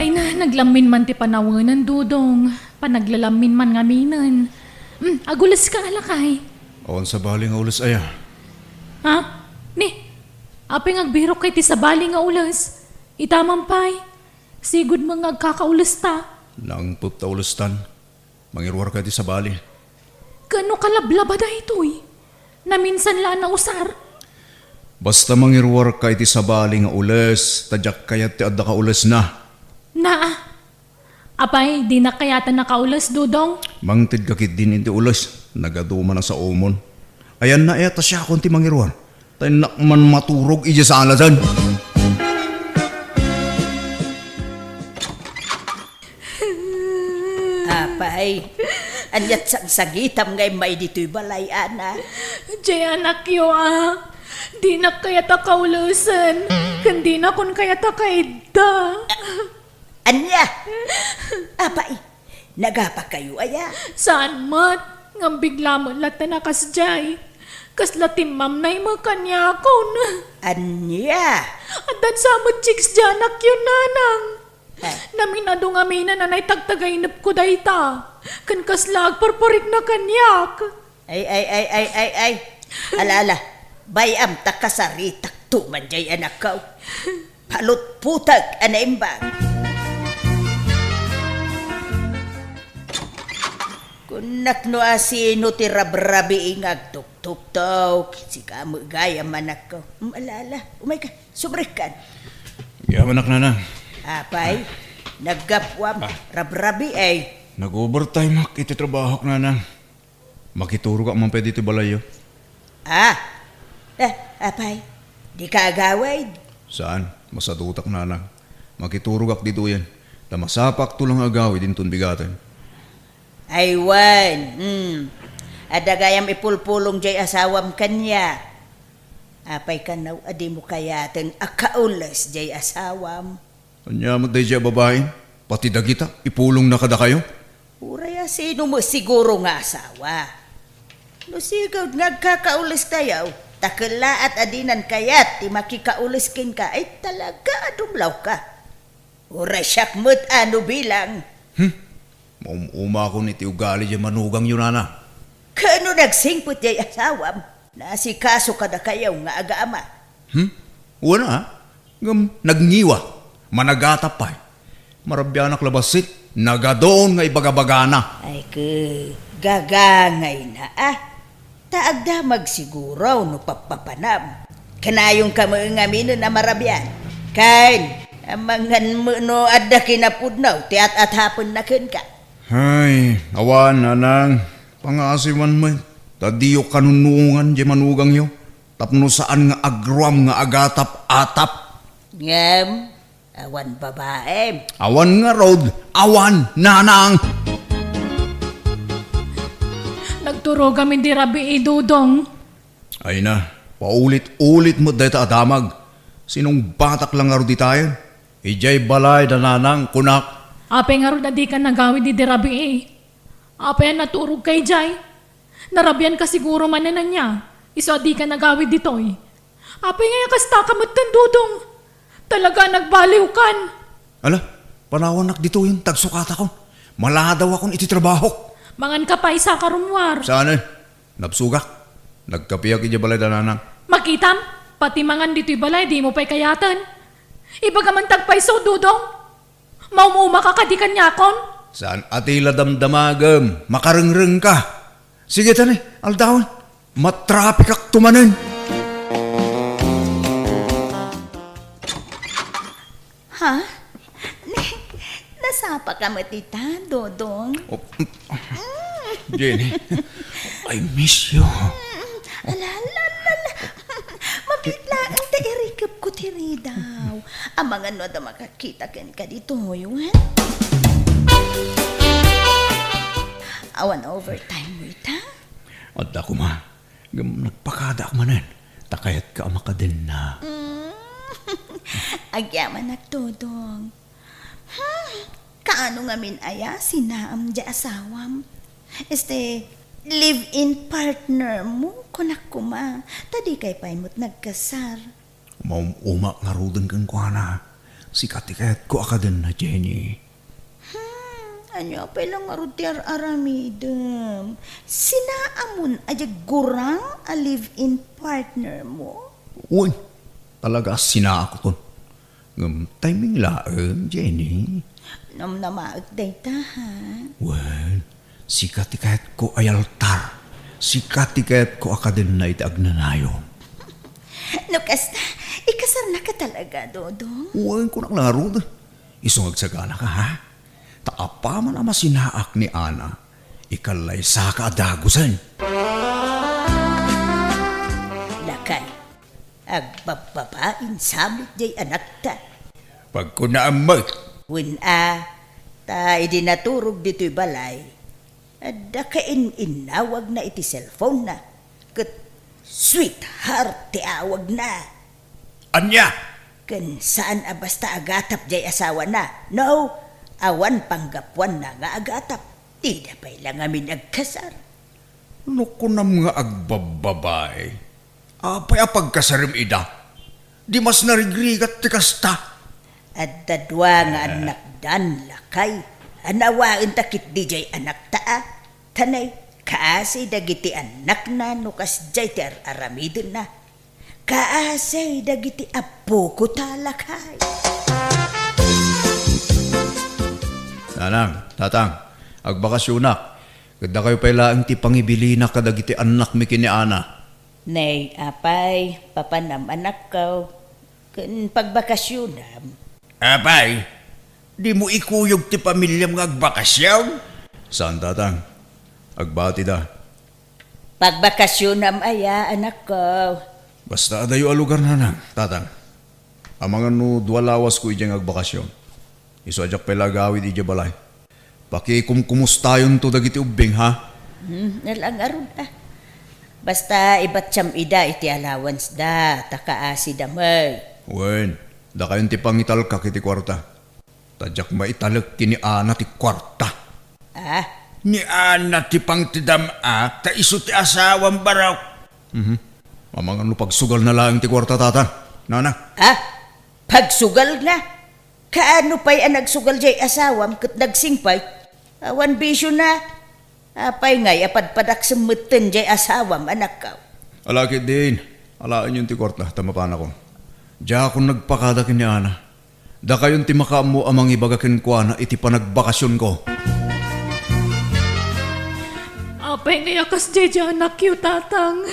Ay na, naglamin man ti panawanan, Dudong. Panaglalamin man nga minan. Agulas ka alakay. Awan sa bali nga ulas aya. Ha? Ni, apeng agbirok kay ti sabali nga ulas. Itamampay. Sigud mga agkakaulas ta. Nang puta ulastan. Mangirwar ka di sa bali. Kano kalablaba da ito'y? Na minsan laan na usar. Basta mangirwar ka iti sa bali nga ulas. Tadyak kayat ti adda ka ulas na. Apay, di na kayata nakaulas, Dudong. Mangtid kakit din iti ulas. Nagaduma na sa umon. Ayan na eta siya kung ti mangirwar. Tayo nakman maturog ija sa alasan. Apay, anyat sang sagitam ngay may dito'y balay, ana. Jay anak yo Di na kayata kaulasan. Kandi na kun kayata kaida. Anya, apay, nagapa kayo, aya. Saan mat? Ngam bigla mo lata na kasjay. Kasla timam na yung kanya akon. Anya, At dan sa mo chicks janak yun nanang. Naminado nga mina na tagtagainap ko dayta. Kan kasla agparparik na kanyak. ay. Alala, bayam takasaritak tuman jay anak ko. Palot putag, anaimbang. Kunak no asino ti rabrabi ingag tuk-tuk-tuk. Si kamu gaya manak ko. Alala, umay ka, subrekan. Yaman anak na. Apay, naggapwam, rabrabi ay. Nag-overtime ak iti trabaho na na. Makituro ka man pwede iti balayo. Apay, di ka agaway. Saan? Masadutak na na. Makituro kak dito yan. Tamasapak tulang agawi din tunbigatan. Aywan, adagayam ipulpulong jay asawam kanya. Apay kanaw, adi mo kayaten akaulas jay asawam. Anya mo day siya babae? Pati dagita, ipulong na kada kayo? Uraya sino mo siguro nga asawa. No sigod nagkakaulis tayo, takala at adinan kayat, ti makikaulis kin ka, ay talaga adumlaw ka. Uray siyak mo't ano bilang. Uma ko ni ti ugali dyan manugang yun na. Kano nagsingpot jay asawam, nasikaso ka na kayaw nga agaama. Wala ha? Nagngiwa, managatapay. Marabyanak labasit, nagadoon nga ibagabagana. Ay gagangay na Taagdamag siguro no papapanam. Kanayong kamangaminan na marabyan. Kain, amangan mo no adda kinapudnaw, tiat at hapon na kin ka. Ay, awan nanang. Pangasiman mo. Tadiyo kanunungan dyan manugang yo. Tapno saan nga agruam nga agatap-atap. Ngam, awan babae. Awan nga road, awan nanang. Nagturo kami di rabi Dudong. Ay na, paulit-ulit mo dahil adamag. Sinong batak lang nga ro di tayo? Ijay balay na nanang kunak. Apay nga ro na di ka nagawi di rabi Apay naturog kay Jay. Narabyan ka siguro mananan niya. Iso di ka nagawi ditoy. Apay nga kasta ka Dudong. Talaga nagbaliw kan. Ala, panawanak dito yung tagsukata ko. Maladaw akong ititrabaho. Mangan ka pa isa karumwar. Saan Napsugak. Nagkapiyak ija balay na nanang. Makitam, pati mangan dito'y balay, di mo pa'y kayatan. Ibaga man tagpay so, Dudong. Maumuma ka kadikan niya kon. Saan atila damdamagam, makarengreng ka. Sige tani, aldawon. Matrapik ak tumanen. Ha? Nasapa ka matita, Dodong? Jenny, I miss you. Alalala. Mabiglaan ta irikap ko tiri daw. Ang mga no da makakita ka dito yun. Awan overtime mo ita? At ako ma, nagpakada ako manan. Takayat ka amakadin na. Agyaman na Dodong. Kaano nga min aya sinaam di asawam? Live-in partner mo, kunak kuma. Tadi kay paimot nagkasar. Maumuma nga rodon kang kuhana. Sikat kahit ko akaden na, Jenny. Ano pa lang arutiar aramidem. Sinaamon aja gurang a live-in partner mo? Uy, talaga sina ako ton. Timing laeng, Jenny. Namnamaag day tahan. Well, sikat kahit ko ay altar. Sikat kahit ko akaden na itaag na nayo. Lukas, ikasar na ka talaga, Dodong. Uwan ko nang laro. Isungag sa gana ka, ha? Taapa man ama sinaak ni Ana. Ikalay sa kaadagusan. Lakay, agbababain samit jay anak ta. Pag ko naamag, Ta idinaturog dito'y balay. Adda ka inawag na iti cellphone na. Kat sweetheart ti awag na. anya! Kan saan basta agatap jay asawa na. No, awan panggapuan na nga agatap. Tida pa'y lang amin agkasar. No ko nam nga agbababay. Apay apagkasarim ida. Di mas narigrigat ti kasta. At dadwa nga anak dan lakay. Anawain takit di jay anak taa. Tanay, kaasay dagiti anak na nukas jay ti aramidon na. Kaasay dagiti apo ko talakay. Nanang, tatang, agbakasyonak. Kada kayo pala ang ti pangibili na kadagiti anak mi kini Ana. Nay, apay, papanam anak ko. Kun pagbakasyonam. Apay, di mo ikuyog ti pamilyam nga agbakasyon? Saan, tatang? Agbati da. Pagbakasyonam aya anak ko. Basta adayo a lugar nanang, tatang. Amangan no duwalawas ko ijang agbakasyon. Iso ajak pala gawid ija balay. Kumustayon to dagiti ubing, ha? Nalang arun ah. Basta ibat siyam ida iti allowance da, takaasi damay. Wen, da kayon ti pangital ka kiti kwarta. Tadyak maitalak kini Ana ti kwarta. Ah, Ni Ana ti pangtidam ta iso ti asawang baraw. Mamangan no pagsugal na lang ti kwarta, tatang. Nanang. pagsugal na. Kaano pa'y nagsugal jay asawam kat nagsingpay? Awan bisyo na. Apay ngay apadpadak sumutin jay asawam anak ka. Alakit din. Alaan yung ti kwarta, tamapan ako. Diya akong nagpakadakin ni Ana. Da kayon ti makamu amang ibagakin ko na iti panagbakasyon ko. Apay ngayakas jay anak yu tatang.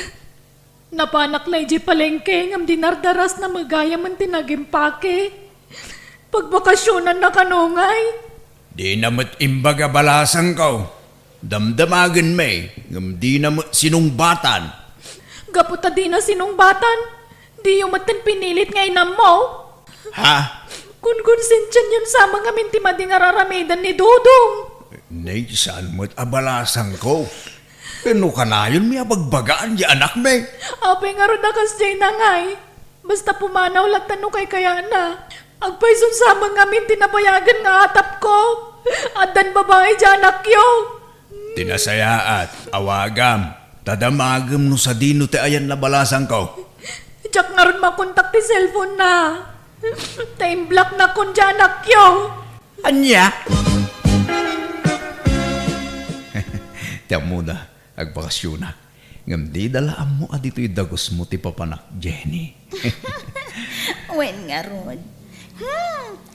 Napanak lay jay palengke ngam dinardaras na magaya man tinagimpake. Pagbakasyonan na kanungay. Di namat imbaga balasan ko. Damdamagan may, ngam di namat sinungbatan. Gaputa di na sinungbatan. Di yung matin pinilit nga inam mo. Ha? Kung konsensyan yun sa mga minti mading araramidan ni Dudong. Nay, saan mo't abalasan ko? Kano ka na yun, may abagbagaan di anak may. Apay nga ron akas jay nangay. Basta pumanaw latan no kay kaya na. Agpayson sa mga minti nabayagan nga atap ko. Adan babae dyan akyo. Tinasayaat, awagam, tadamagam no sa dino te ayan na balasan ko. Tsak nga ron makontak ti cellphone na. Time block na kon dyan akyo. Anya? Tiyak mo na, agbakasyon na. Ngam di dalaan mo adito'y dagos mo ti papanak, Jenny. Wen nga ron.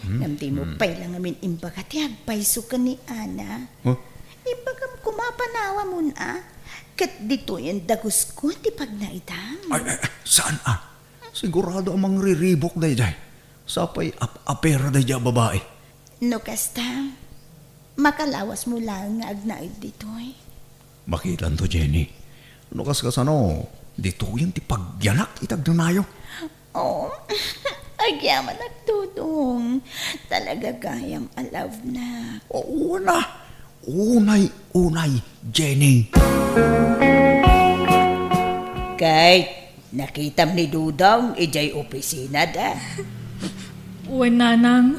Namdi mo pa'y lang amin imbagat agpayso ka ni Ana. Oh? Imbagam kumapanawa mo na. Kat dito yung dagos ko ti pag naidam. Ay, saan Sigurado amang riribok day day. Sapay apera day dya babae. No kasta, makalawas mo lang nga agnaid dito eh. Makitan to, Jenny. Ano kasano, dito yan ti pagyanak itag nayo. Oh, agyaman at tutong. Talaga gayam alaw na. Oo na. Unay, Jenny. Kahit nakitam ni Dudong, ijay opisina da. Uwan nanang.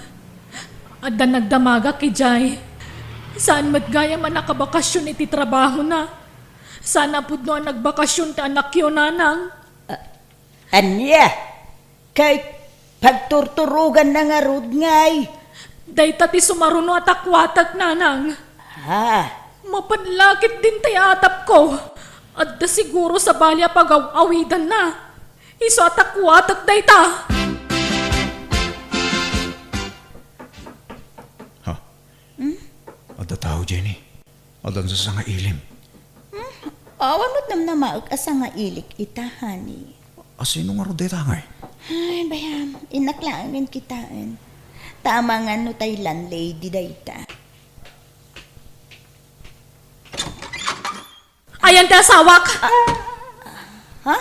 Adan nagdamaga ki Jay. Saan matgaya man nakabakasyon iti trabaho na. Sana pud no nagbakasyon ti anak yo nanang. Anya, kahit Pagturturugan na nga rod ngay. Dayta ti sumaruno at akwatag nanang. Ha? Mapanlakit din tay atap ko. At da siguro sa balya pag-awidan na. Iso at akwatag dayta. Ha? Ada tao, Jenny. Adan sa sanga ilim. Awanot nam na maag asa nga ilik itahani. Asino nga ro deta ngay? Ay, bayam, inaklaangin kitaan. Tama nga no tay landlady dayta. Ayan ti asawak. Ha?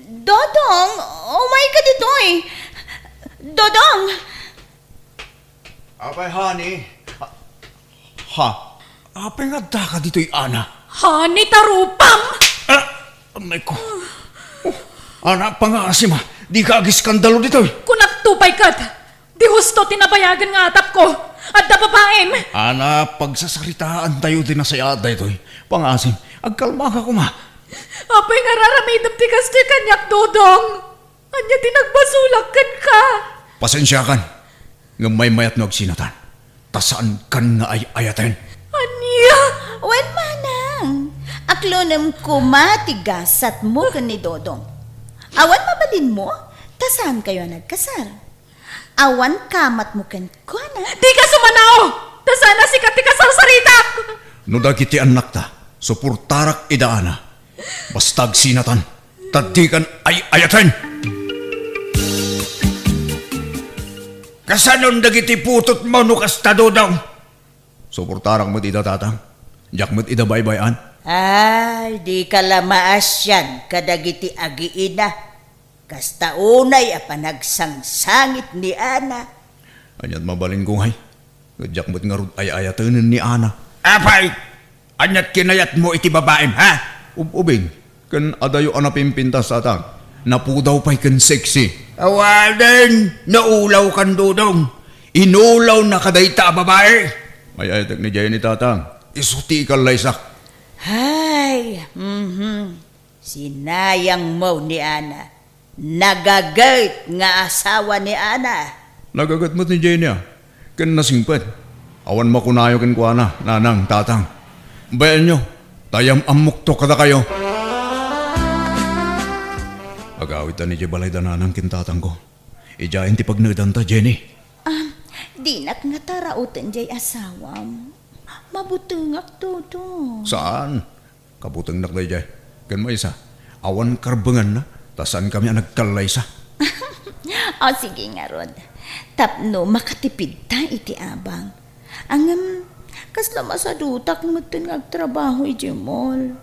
Dodong! Oh my God, ito eh! Dodong! Apay, honey. Ha? Apay nga da ka dito'y ana. Hani tarupam. Anay ko. Anak pa nga asim ha. Di ka agis skandalo dito eh. Kunak tupay kat. Di husto tinabayagan nga atap ko. At da babaem. Ana, pagsasaritaan tayo din na sa yada ito eh. Pangasim, agkalma ka kuma. Apay nga raramidam ti kaste kanyak dodong. Anya tinagbasulakan ka. Pasensya kan. Nga may mayat no agsinatan. Tasaan kan nga ay ayaten. Anya? Wen manang, aklonem ko matigasat mo ka ni Dodong. Awan mabalin mo, tasan kayo nagkasal. Awan kamat mo kan ko na. Di ka sumanao. Da sana sikat ti kasarsaritak. No dagiti anak ta, supurtarak idaana. Bastag sinatan, tadikan ay ayaten. Kasanon dagiti putot mo no kasta Dodong. Supurtarak mo ida tatang. Jak mo't ida baybayan. Ay, di ka lamaas yan, kadagiti agiina. Kasta unay a panagsangsangit ni Ana. Anyat mabalin kong hay. Jak mo't nga rod ay ayatenin ni Ana. Apay! Anyat kinayat mo iti babaem, ha? Ubing, kan adayo anapimpintas atang. Napudaw pa'y kan sexy. Awalan! Naulaw kan Dodong. Inulaw na kadayta babae. May ayatek ni Jenny tatang. Isuti ka laysak. Hay, sinayang mo ni Ana. Nagagait nga asawa ni Ana. Nagagat mo't ni Jenny ah. Kan nasingpet. Awan makunayo kan kuana, nanang, tatang. Bayan nyo, tayam amok to kada kayo. Agawitan ni Jebalay da nanang kintatang ko. Ijayin ti pagnadan ta, Jenny. Di nak nga tarautan jay asawam. Mabutungak to. Saan? Kabutang nakday jay. Kan mo isa. Awan karbangan na. Tasan kami ang nagkalay sa. O sige nga Rod. Tapno makatipid ta iti abang. Ang kasla masadutak mo ito ngagtrabaho iti mall.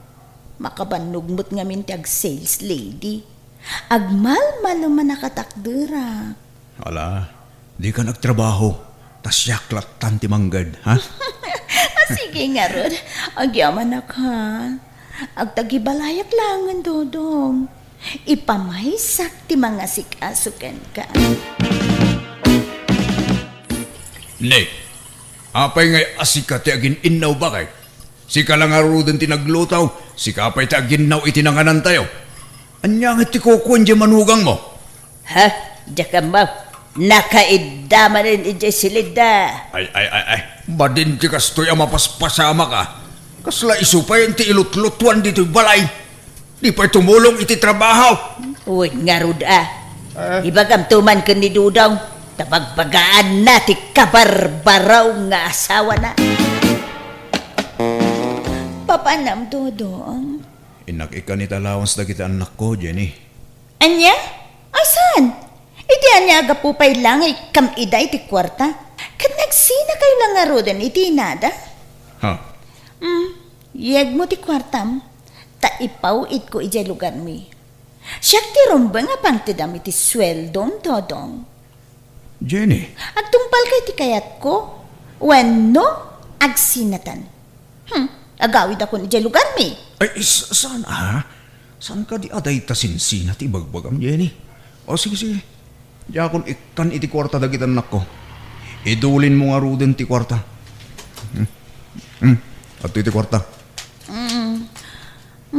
Makabannog mo't nga minti sales lady. Agmal-malo man nakatakdura. Ala, di ka nagtrabaho. Tas yaklat tanti manggad, ha? Sige nga Rod. Agyaman na ka. Agtagibalayak langan Dodong. Ipamaisak ti mga sikasukan ka. Nay, apay ngay asika ti agin innaw bakay? Sika lang aruden ti naglutaw, sika pa'y ti agin naw itinanganan tayo. Anyang iti kukuan di manugang mo. Ha? Diya ka ma. Nakaidama rin iti silida. Ay. Badin ti kastoy ang mapaspasama ka. Kasla isupay ti ilutlutuan dito'y balay. Di pa'y tumulong iti trabaho. Uy, nga Rod Ibagam tuman ka ni Dudong. Tapagbagaan na ti kabarbaraw nga asawa na. Papanam Dudong. Inak ikanit allowance na kita anak ko, Jenny. Anya? Asan? Iti anya agapupay lang ay kamida iti kwarta. Kat nagsina kayo lang nga rodan iti nada. Ha? Yag mo ti kwartam. Taipaw it ko iti lugar mi. Siyak ti rumba nga pang tidam iti sweldom Dodong. Jenny, Agtumpal kay ti kayat ko. Wenno agsinatan. Agawid ako ni lugar mi. ay saan ah? Saan ka di aday tasinsin at ibagbagam, Jenny? O sige. Di akong ikan iti kwarta dagitan anak ko. Idulin mo nga ruden ti kwarta. At iti kwarta.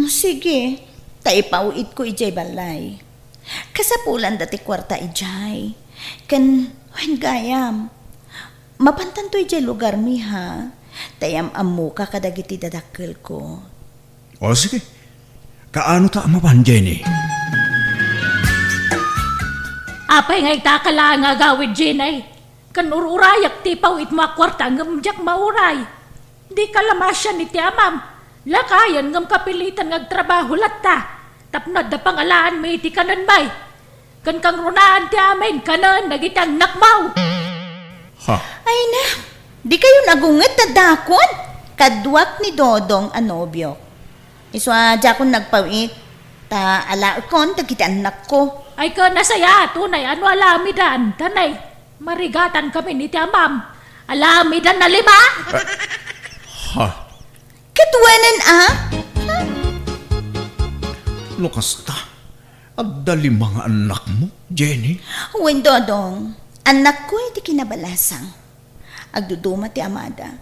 Sige, taipawid ko ijay balay. Kasapulan dati kwarta ijay. Kan, wen gayam. Mapantan to ijay lugar mi ha. Tayam amu ka kadagiti dadakkel ko. O sige, kaano ta mapan, Jenny? Apay nga itakala nga gawid Jenay. Kan ururayak ti paw it makwarta ngam jak mauray. Di kalamasya ni ti amam. Lakayan ngam kapilitan ngagtrabaho latta. Tapnod da pangalaan may iti kanan bay. Kan kang runaan ti amin kanan nagitang nakmaw. Ha? Ay na, di kayo nagunget na dakon. Kadwak ni Dodong anobyo. Iswa jakon nagpawit. Ta alaakon tagiti anak ko. Ay ka nasaya tunay ano alamidan. Tanay, marigatan kami ni ti amam. Alamidan na 5. Ha? Katwanan Lukas ta. At dali mga anak mo, Jenny. Wen Dodong, anak ko iti kinabalasang. Agduduma ti amada.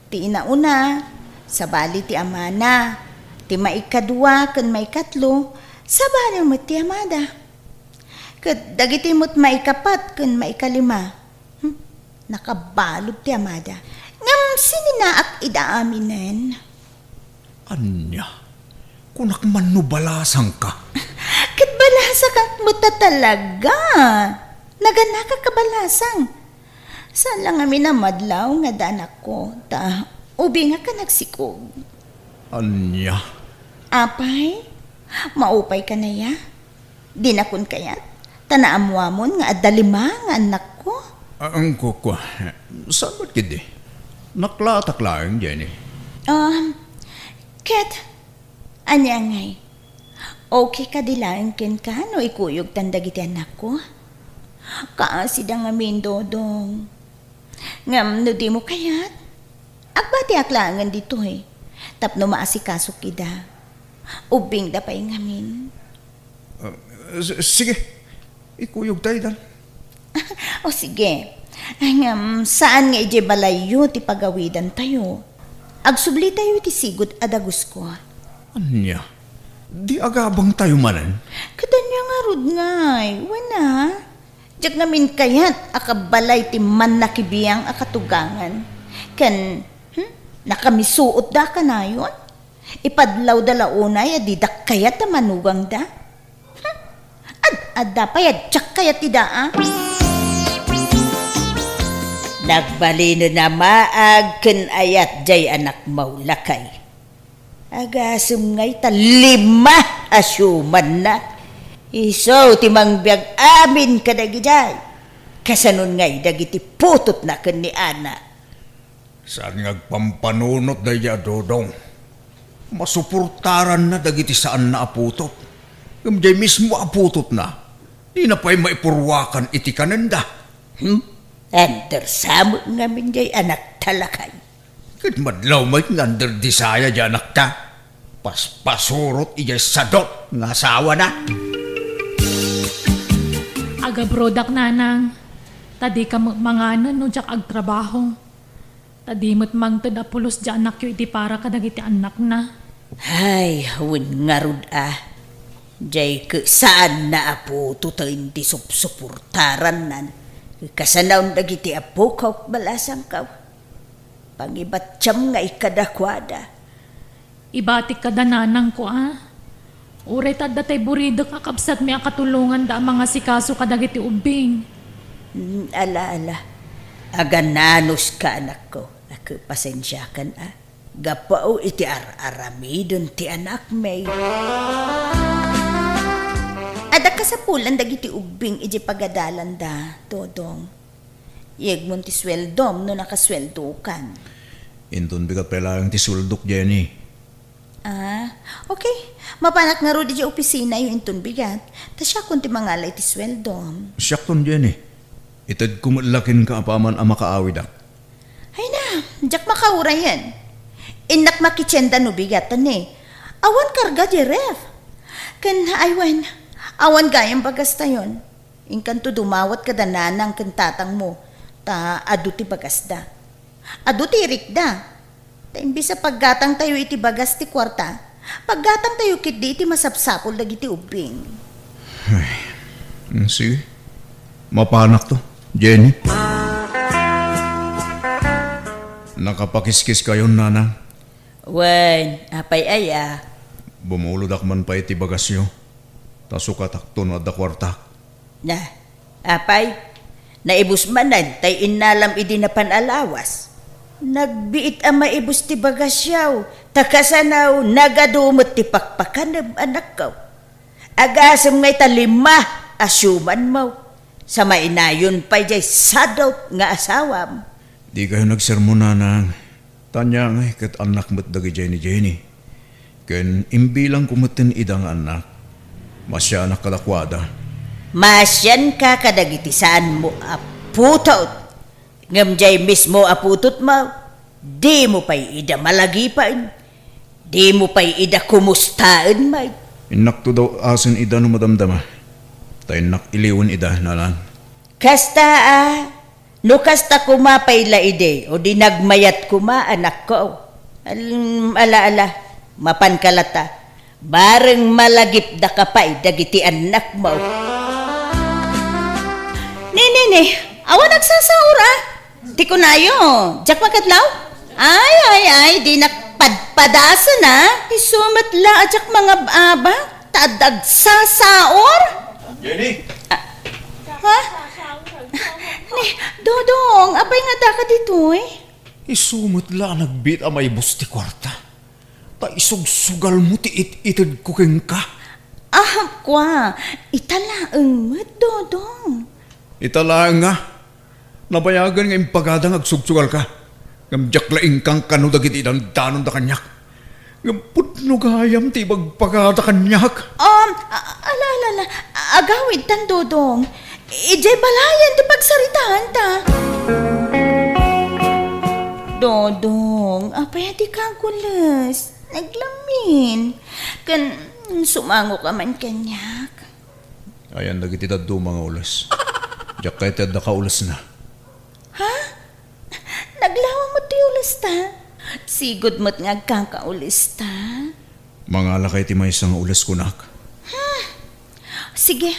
Ti inauna, sabali ti amana. Ti maikadwa kan maikatlo, sabali mo ti amada. Kat dagiti mo't maikapat kan maikalima. Nakabalog ti amada. Ngam sininaak idaaminen. Anya, kunak manubalasang ka. Kat balasa kang muta talaga. Naganaka kabalasang. Saan lang kami na madlaw nga danak ko. Ta, ubi nga ka nagsikog. Anya, Apay, maupay ka na ya. Dinakon kayat. Tanaamuamon nga adalima nga anak ko. ang kukwa, saan ba't kidi? Naklatak lang, Jenny. Ket, anya ngay. Okay ka dilaan ken ka no ikuyog tandagiti anak ko? Kaasid ang amin, Dodong. Ngam no di mo kayat? Agbati aklangan dito eh. Tapno maasikaso kida. Ubing da pa yung amin. Sige, ikuyog tayo dan. O sige. Ngam, saan nga ije balayo ti pagawidan tayo? Agsubli tayo ti sigod adagus ko. Anya, di agabang tayo manan. Katanya nga rod ngay. Wana. Diyak namin kayat akabalay ti man nakibiyang akatugangan. Kan, nakamisuot da ka na yun? Ipadlaw da launay adidak kayat na manugang da? Ad payad tsak kayat ti da Nagbalino na maag ken ayat jay anak maulakay. Agasum ngay ta 5 asyuman na. Iso timang biag amin kadagi jay. Kasanon ngay dagiti putot na ken ni Ana. Saan ngagpampanunot da ya, Dodong? Masuportaran na dagiti saan na aputot. Kamjay mismo aputot na. Di na pa'y maipurwakan iti kananda. Enter samo ngamin jay anak talakay. Kat madlaw may ngander di saya dyan anak ta. Paspasurot iyay sadot nga asawa na. Aga brodak nanang. Tadi ka manganan no jak agtrabaho. Tadi mo't mangtod apulos dyan anak yu iti para kadagiti anak na. Ay, hawin nga rod Jay ke saan na apo tutayin ti supurtaran nan. Kasanaw dagiti apo kaw balasang kaw. Pangibatsyam nga ikadakwada. Ibatik ka da nanang ko Uray tad datay burido kakabsat may akatulungan da mga sikaso kadagiti ubing. Ala. Agananos ka anak ko. Ako pasensyakan Gapao iti aramidon ti anak may. Ada ka sa pulan dagiti ubing iti pagadalan da, Dodong. Yeg mo ti sweldom no nakasweldo kan. Intun bigat pala yung tisuldok, Jenny. Okay. Mapanak nga ro di opisina yung intun bigat. Ta siya kung ti mangalay ti sweldom. Siyakton, Jenny. Itad kumulakin ka apaman ang makaawid Ay na, jak makaura yan. Inak makitsenda no bigatan Awan karga di ref. Kan aywan, awan gayang bagas tayon. Inkan to dumawat ka dananang kantatang mo. Ta adu ti bagas da. Adu ti irik da. Ta imbis sa paggatang tayo iti bagas ti kwarta. Paggatang tayo kit di iti masapsapol dagiti ubing. Sige. Mapanak to, Jenny. Nakapakiskis kayo, nanang. Wan, apay aya. Bumulod man pa iti bagasyo. Tasukatak to no adda kwartak. Na, apay, naibus manan, tay inalam idi na panalawas. Nagbiit ang maibus ti bagasyaw, takasanaw, nagadumot ti pakpakan anak ko. Agasam ngay talima, asyuman mo. Sa mainayon pa jay sadot nga asawam. Di kayo nagsermon, nanang. Tanya nga kat anak mo't dagi Jenny. Ken imbilang kumutin idang anak. Masya anak kadakwada. Masyan ka kadagitisaan mo aputot. Ngam jay mismo aputot mo, di mo pa'y ida malagipan. Di mo pa'y ida kumustaan, may. Inak to daw asin ida no madamdama. Tayo nak iliwan ida, nanang. Kasta no kasta kumapay la ide, o di nagmayat kuma anak ko. Ala, mapankalata. Bareng malagip da kapay, dagiti anak mo. Ni, awa nagsasaur Di ko na yun. Jak makadlaw? Ay, di nakpadpadasan Isumat la, jak mga aba, tadag sasaur. Jenny! Ha? Ni, Dodong, abay nga da ka dito Isumot la nagbit amay busti kwarta. Ta isugsugal mo ti itid ko keng ka. Ahap kwa, italaang mo, Dodong. Italaan nga. Nabayagan nga impagadang agsugsugal ka. Ngamjak laing kang kano dagit idang danon da kanyak. Ngamputno gayam ti bagpagada kanyak. Ala, agawid tan, Dodong. Ijay balayan ti pagsaritahan ta. Dodong, apay di kang kulas. Naglamin. Kan sumango ka man kanyak. Ayan dagit idaddo mga ulas. Jak kay tad ka ulas na. Ha? Naglawa mo ti ulis ta? Sigod mo't nga kang kaulis ta? Mga lakay ti may isang ulas kunak. Sige,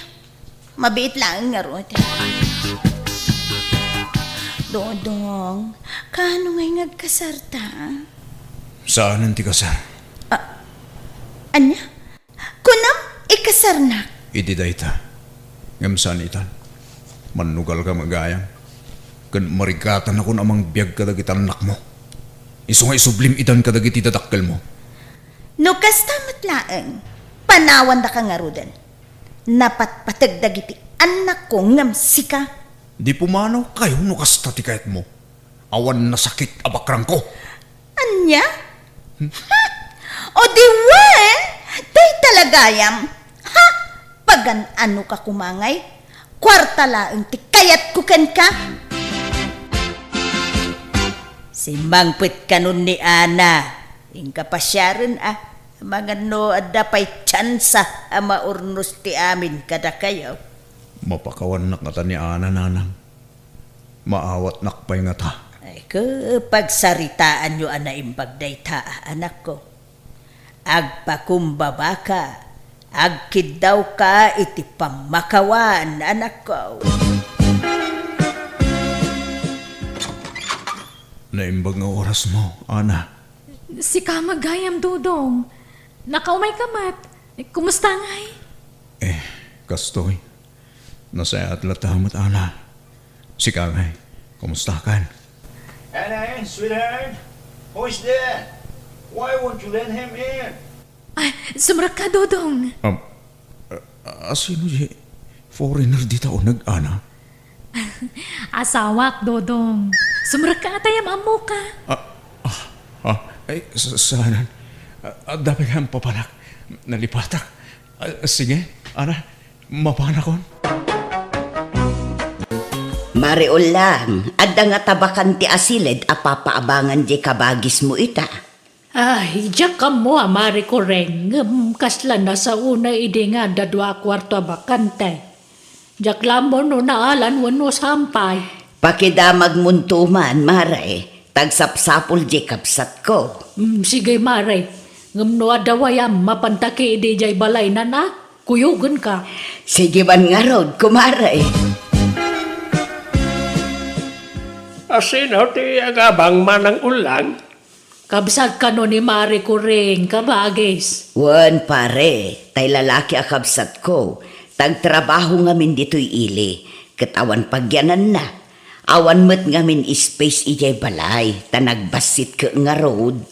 mabiit lang nga ron. Dodong, kano ngay ngagkasarta? Saan ang ti kasar? Anya? Kunam, ikasarnak. Iti dayta. Ngam saan itan? Manugal ka magayang. Kan marigatan ako namang biyag kadagit anak mo. Iso nga isublim itan kadagit itadakkel mo. No kastamat laeng, panawan da ka nga rudan. Napatpatag dagiti anak ko ngam sika. Di pumanaw kayo no kasta ti kayat mo. Awan na sakit abakrang ko. Anya? Ha? O diwan? Day talagayam. Ha? Pagan ano ka kumangay? Kwarta laeng ti kayat kuken ka? Si mangpit kanun ni Ana. Ingka pasyaran mga no adda pa'y tsansa maurnos ti amin kada kayo. Mapakawan nak nga ta ni Ana, nanang. Maawat nakpay nga ta. Ay pagsaritaan nyo ana imbagday ta, anak ko. Agpakumbaba ka, agkidaw ka iti pamakawan, anak ko. Naimbag nga oras mo, Ana. Si Kamagayam, Dodong. Nakaumay kamat. Kumusta ngay? Kastoy. Nasaya at latamat, Ana. Si Kangay, kumusta kan? Anna, sweetheart, who's that? Why won't you let him in? Ay, sumrak ka, Dodong. Sino di foreigner di tao nag-ana? Asawak, Dodong. Sumrak ka atayam amo ka. Ay, saan? Dapat kang papanak. Nalipatak. Sige, Ana, mapanakon. Mariol lang, adda nga tabakan ti asilid apapaabangan di kabagis mo ita. Ay, diyak ka mo, amari ko rin. Kasla na sa una idi nga dadwa kwarto bakante. Diyak lang mo no naalan wano sampay. Pakidamag muntuman, mare. Tagsapsapol di kapsat ko. Sige, mare. Ngam no adawayam mapantaki idi jay balay na na. Kuyugan ka. Sige man nga rod, kumare. Asino ti agabang manang ulang? Kabsat ka no ni Mari Kureng, kabagis. Wan pare, tay lalaki akabsat ko. Tagtrabaho ngamin dito'y ili. Katawan pagyanan na. Awan met ngamin space ijay balay. Tanagbasit ka nga road.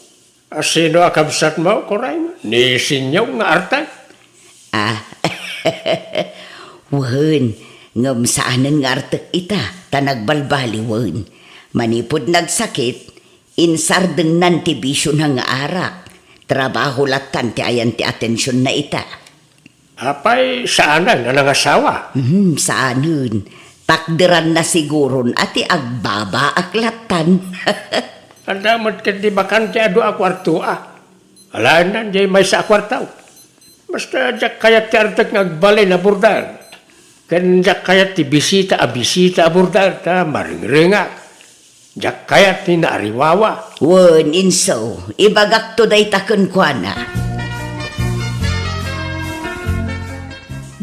Asino akabsat mo, Kuray? Ni sinyaw nga artag? Ah, wan. Ngam saanan nga artak ita. Tanagbalbali wan. Manipod nagsakit. Insardeng nanti bisyon nga arak. Trabaho latan ti ayan ti atensyon na ita. Apay, saan na nangasawa? Saanan. Takdiran na siguron ati agbaba aklatan. Andamot ka di bakan ti ado akwarto Alaan na, di may sa akwartaw. Basta jak kayat ti artag ngagbalay na burdar. Kan jak kayat ti bisita a burdar ta maringringak. Jak kayat ti naariwawa. Wen inso, ibagak to day takon kwa na.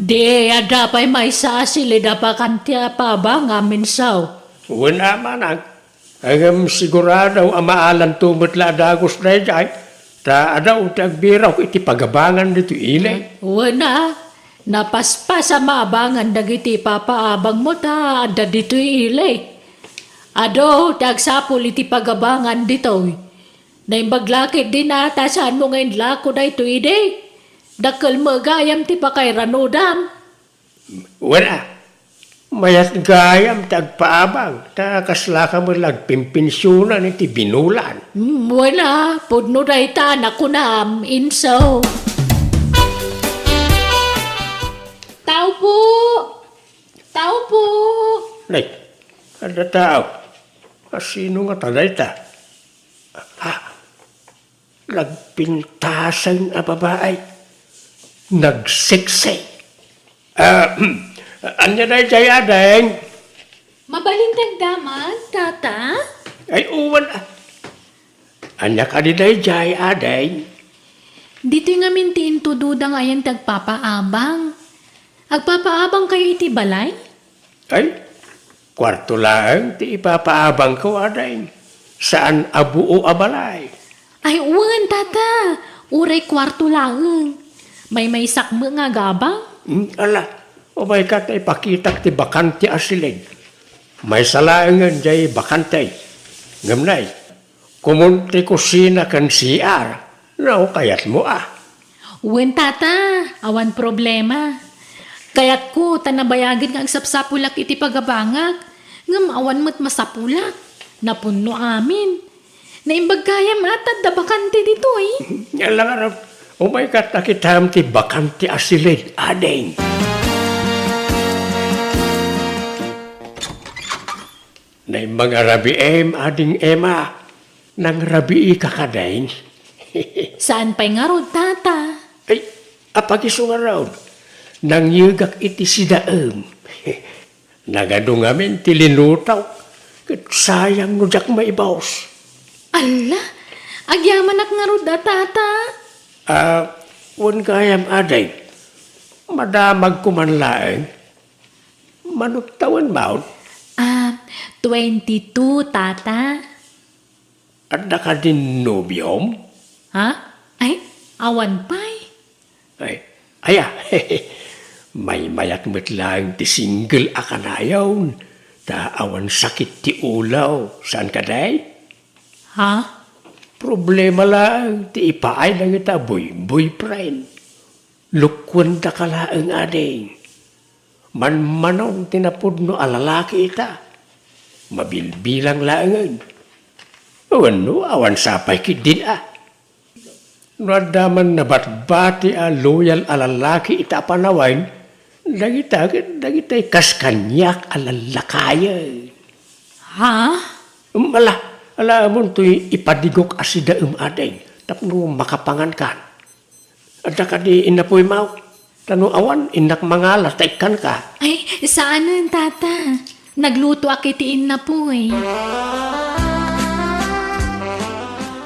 Di, ada pa'y may sasilid pa kantia pa ba nga minsaw. Wala manang. Agam sigurado ang maalan tumot la dagos na jay. Ta adaw tagbiraw iti pagabangan dito ile. Wana, napaspas sa maabangan dagiti papaabang mo ta ada dito'y ilay. Ado, tagsapul iti pagabangan dito'y. Naimbaglakit din ata saan mo ngayon lako na ito ide. Dakal magayam ti pakay ranodam. Wala. Mayat gayam tagpaabang. Ta kaslaka mo lagpimpinsyunan iti binulan. Wala, pudno na itanak ko na inso. Tao po! Tao po! Nay, ada tao. Sino nga taday ta? Lagpintasan a babae. Nagsiksay. Anya na jaya deng? Mabalintag daman, tata? Ay uwan Anya ka di na jaya deng? Dito nga mintiin to dudang ayan tagpapaabang. Agpapaabang kayo iti balay? Ay, kwarto lang ti ipapaabang ko adeng. Saan abuo abalay? Ay, uwan, tata. Uray kwarto lang. May sakmo nga gabang. Ala, o may kat ay pakitak ti bakante asilid. May salaangan jay bakante. Ngamnay, kumunti kusina kan CR. No, kayat mo Uwan, tata. Awan problema. Kayat ko, tanabayagin nga ang sapsapulak iti pagabangag. Ngam awan mo't masapulak. Napuno amin. Naimbag kaya matad da bakante dito Alang arap, o may kat nakitam ti bakante asilid adeng. Na mga rabi ading ema, nang rabi kakadain. Saan pa'y nga rod, tata? Ay, apagiso nga raw. Nang yugak iti sidaem. Nagadungamin ti linutaw. Kat sayang no jak maibaws. Ala, agyamanak nga rod, tata. Wan kayam aday. Madamag kumanlaeng. Manuktawan maun. 22, tata. At naka din nobyom. Ha? Ay, awan pa'y. Aya, may mayat mo't lang ti single akanayaw. Ta awan sakit ti ulaw. Saan ka day? Ha? Problema lang, ti ipaay lang ita, boyfriend. Lukwan da ka lang ading. Manmanong tinapod no alalaki ita. Mabilbilang laangan. Awan sapay kit din No adaman na batbati loyal alalaki ita panawain, dagitay kaskanyak alalakayan. Ha? Ala mo to'y ipadigok asida adeng, tapno makapangan kan. Ada ka di inapoy mau, tano awan inak mangalas, taikan ka. Ay, saan tata? Nagluto akitiin na po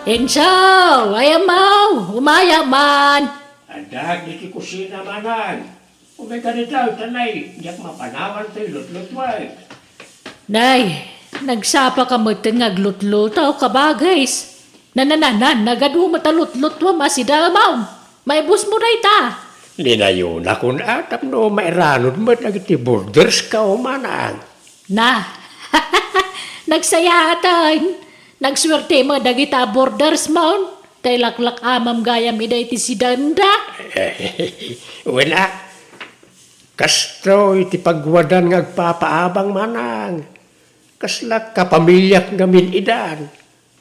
Inso, ayamaw, umayaman. Dag di kusina manang. Umay ganito, tanay. Diyak mapanawan tayo lutlutway. Nay, nagsapa ka mo ngaglutluto ka bagayis. Nanananan, nagadu matalutlutwa masidamaw. May bus mo na ita. Linayon ako na atap no mairanod mo nagiti borders ka o manang. Na, nagsayatan. Nagswerte mo dagita borders mo. Tay laklak amam gayam ida iti si Danda. Wala. Kastro iti pagwadan ngagpapaabang manang. Kaslak kapamilyak ngamin idan.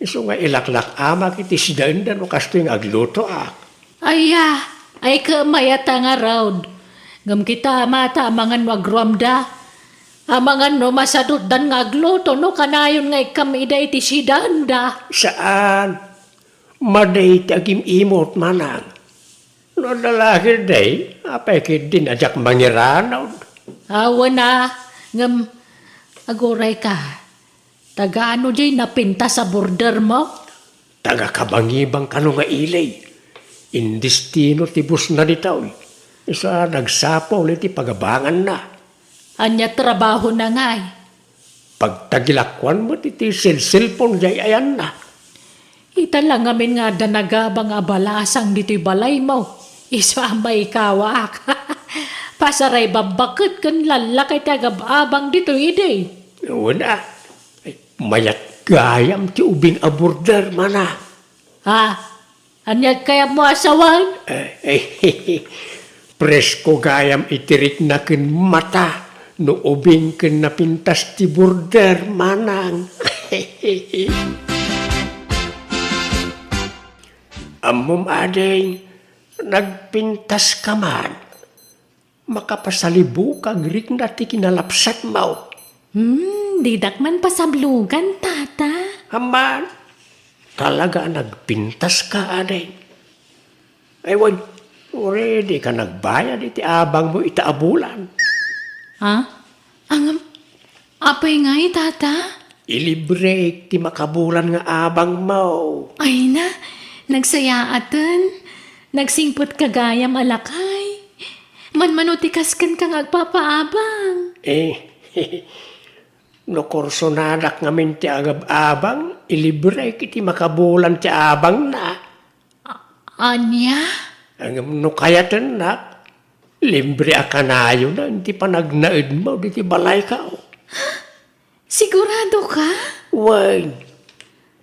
Iso nga ilaklak amak iti si Danda no kasto yung agluto ak. Ay kamayata nga raud. Ngam kita mata amangan wagruamda. Amangan no masadot dan ngagluto no kanayon nga ikam ida iti si Danda. Saan? Maday tagim imot manang. No lalaki day, apay din ajak mangiranaw. Awa na. Ngam, aguray ka. Taga ano jay napinta sa border mo? Taga kabangibang kano nga ilay. Indestino tibus na ditaw. Isa nagsapaw ulit pagabangan na. Anya trabaho na ngay. Pagtagilakwan mo titi cellphone jay ayan na. Ita lang amin nga danagabang abalasang dito'y balay mo. Iso amay kawak. Pasaray babakit kan lalakay tagababang dito'y ide. Wala. Ay, mayat gayam ti ubing aborder mana. Ha? Anyag kaya mo asawan? Presko gayam itirik na kin mata. No ubing kin napintas ti border manang. Amom adeng, nagpintas ka man. Makapasalibu kag rik na ti kinalapsat mo. Didak man pasablugan, tata. Haman, talaga nagpintas ka adeng. Ay, already ka nagbayad iti abang mo itaabulan. Ha? Apay nga tata? Ilibre ti makabulan nga abang mo. Ay na, nagsayaatan. Nagsingpot kagayam alakay. Manmanutikas kan kang agpapaabang. No korsonadak ngamin ti agab-abang, ilibre kiti makabulan ti abang na. Anya? Ang no kayatan na, libre akanayo na, hindi pa nagnaid mo, di ti balay ka. Sigurado ka? Wag,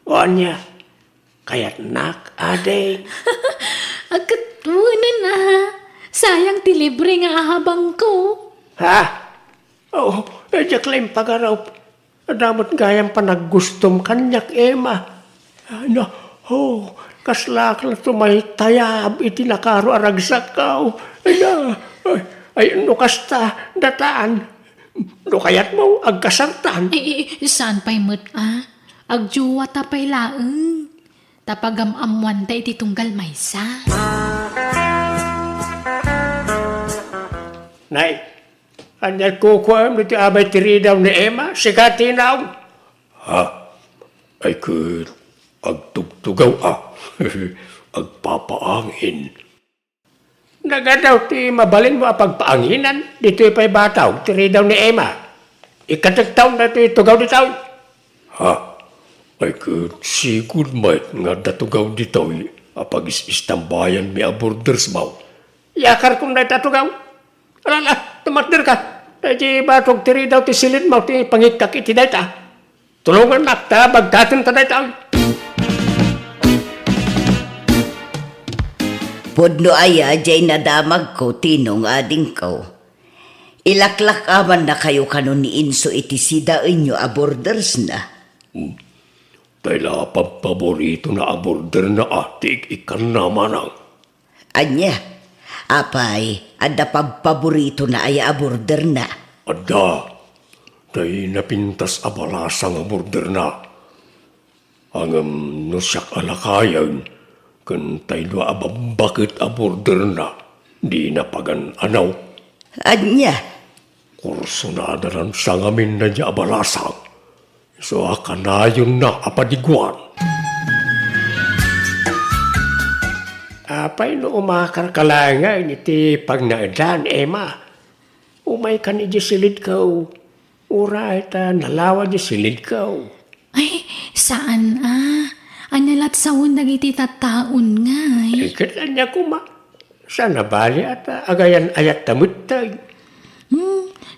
o niya, kayat nak, adeng. Agkatunan na. Sayang ti libre nga ahabang ko. Ha? Oh, jaklaim pagaraw. Adamot gayang pa naggustom kanyak, Emma. Ano, kaslak na tumay tayab, iti nakaro aragsak ka. Ay, no kasta, dataan. No kayat mo, agkasartan. Saan pa'y agjuwa tapay laeng. Tapagam-amuan da iti tunggal maysa. Nay, anyal kukuam nito abay tiridaw ni Emma, sikatinaw. Ha? Ay kut, agtugtugaw agpapaangin. Nagadaw ti mabalin mo apagpaanginan, dito'y pa'y bataw, tiridaw ni Emma. Ikatagtaw na ito'y tugaw ditaw. Ha? Ay kut, sigud mait nga datugaw ditaw, apag istambayan mi aborders mo. Yakar kong na itatugaw. Alala, tumatdir ka. Dahil batog tiri daw ti silid mo, ti pangikak iti dayta. Tulungan nakta, bagtatin ta dayta. Pudno aya, jay nadamag ko, tinong ading ko. Ilaklak aman na kayo kanon ni Inso iti sida inyo aborders na. Dahil paborito na aborder na atik, ikan naman ang. Anya, apay, ada pagpaborito na ay aborder na. Ada, dahil napintas abalasang aborder na. Ang nusyak alakayan, kan tayo abambakit aborder na, di napagan anaw. Anya, Kurso na adaran sa ngamin na niya abalasang. So akanayon na apadiguan. Apay no umakarkalangay iti pagnaedan, Emma. Umay ka ni silid ka. Uray ta nalawa di silid ka. Ay, saan Analat sa undag iti tataon nga Ikat niya kuma. Sana bali at agayan ayat tamutay.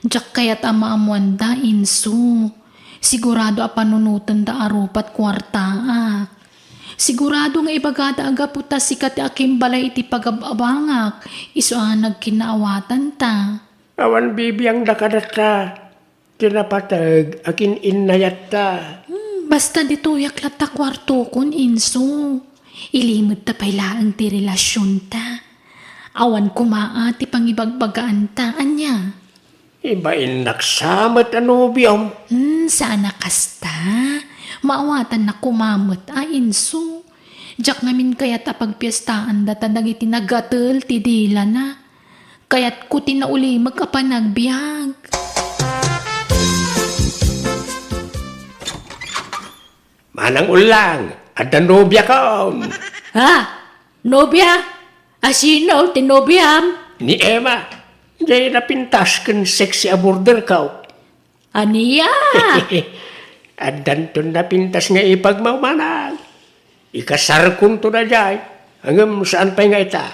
Diyak kaya't amaamuan da inso. Sigurado panunutan da arupat kwartaak. Sigurado nga ibagada aga puta sikat aking balay iti pagababangak. Iso nagkinaawatan ta. Awan bibiyang nakadata. Tinapatag akin inayat ta. Basta dito yaklat ta kwarto kun inso. Ilimod ta pailaang ti relasyon ta. Awan kumaa ti pangibagbagaan ta anya. Ibain naksamat ano biyam. Sana kasta. Maawatan na kumamot inso. Diyak ngamin kayat pagpiyestaan data dagiti nagatel ti dila na. Kayat ko tinauli magkapanagbiag. Manang ulang, ada nobya ka. Ha? Nobya? Sino tinobyam? Ni Emma, jay napintas kan sexy aborder ka. Aniya? Adan to napintas nga ipagmamanang. Ikasar kun to na jay. Hanggang saan pa nga ita?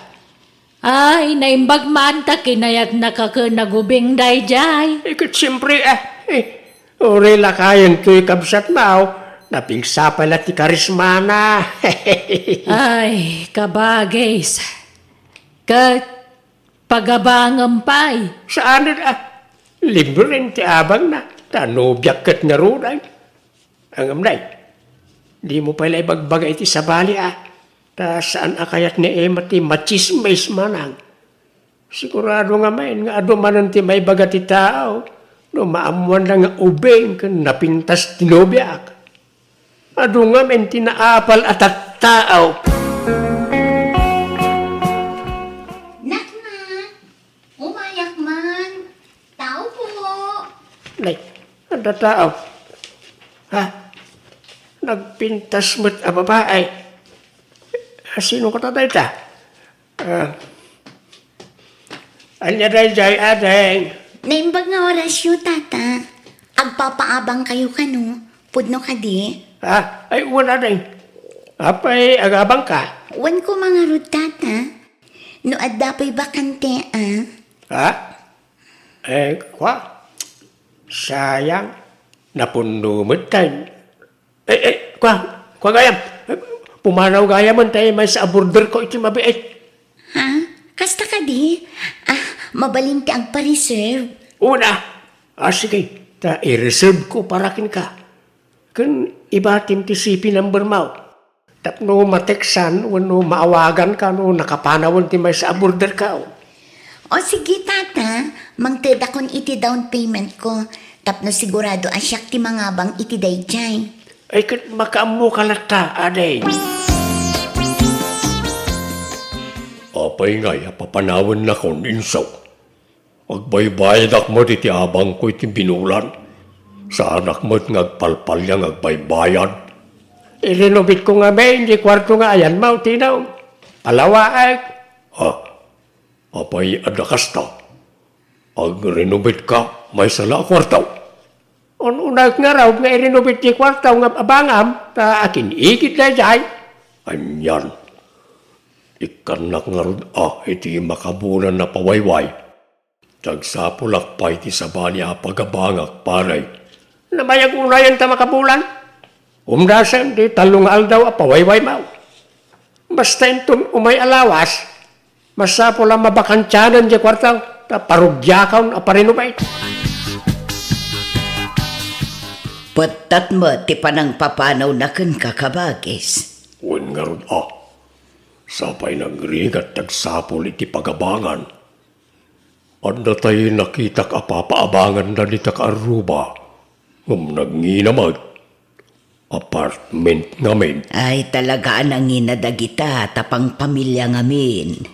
Ay, naimbag man ta kinayat nakakanagubing dayjay. Ikat siyempre orela kayan to'y kabsat mao. Napingsa pala ti karismana. Ay, kabagis. Kat pagabangan pa'y. Saan libre ti abang na. Tanobyak kat nga runay. Ang amnay, di mo pala ibagbagay ti sabali Ta saan akayat ni Emma ti machismis manang. Sigurado nga main nga ado manan ti may baga ti tao. No maamuan lang nga ubeng kan napintas tinobyak. Ado nga men tinaapal at tao. Nakma, umayak man. Tao po. Nay, ada tao. Nagpintas mo't babae. Sino ka tatay ta? Anya day adeng. Naimbag nga orasyo, tata. Agpapaabang kayo kano. Pudno ka di. Ay, wala adeng. Apay, agabang ka. Wan ko mga rod, tata. No addapoy bakante, Kwa? Sayang. Napundumot tayo. Kwa gayam. Pumanaw gayam tayo may sa aborder ko iti mabiit. Ha? Kasta ka di? Mabalinti ang pa-reserve. Una. Sige. I-reserve ko para kin ka. Kan ibatim ti sipi number mo. Tapno mateksan, wano maawagan ka, no nakapanawan ti may sa aborder ka. O sige, tata. Mangteda kon iti down payment ko. Tapno sigurado asyak ti mangabang iti dayjay. Ay kat makaamu ka lata, aday. Apay ngay, papanawan na kon insaw. Agbaybayad akmat iti abang ko iti binulan. Sa anak mo't ngagpalpalyang agbaybayan. I-renovate ko nga may, hindi kwarto nga ayan mau, tinaw. Palawaag. Apay adakas ta. Ag-renovate ka, may sala kwartaw. Unag nga raw nga i-renovate ti kwartaw nga abangam, ta akin ikit na jay. Anyan. Ikanak nga rin, iti makabunan na pawayway. Tagsapulak pa iti sabani pagabangak paray. Namayag unayan ta makabulan. Umdasan di talong aldaw pawayway mau. Basta intun umay alawas, masapula mabakantyanan di kwartaw, ta parugyakaw na parenovate. Patat mo ti panang papanaw na kan kakabagis. Wen nga rin, sapay nagringat tagsapul iti pagabangan. Anda tayo nakitak apapaabangan na ni Takaruba. Nagnginamag. Apartment ngamin. Ay talaga nang inadagita tapang pamilya ngamin.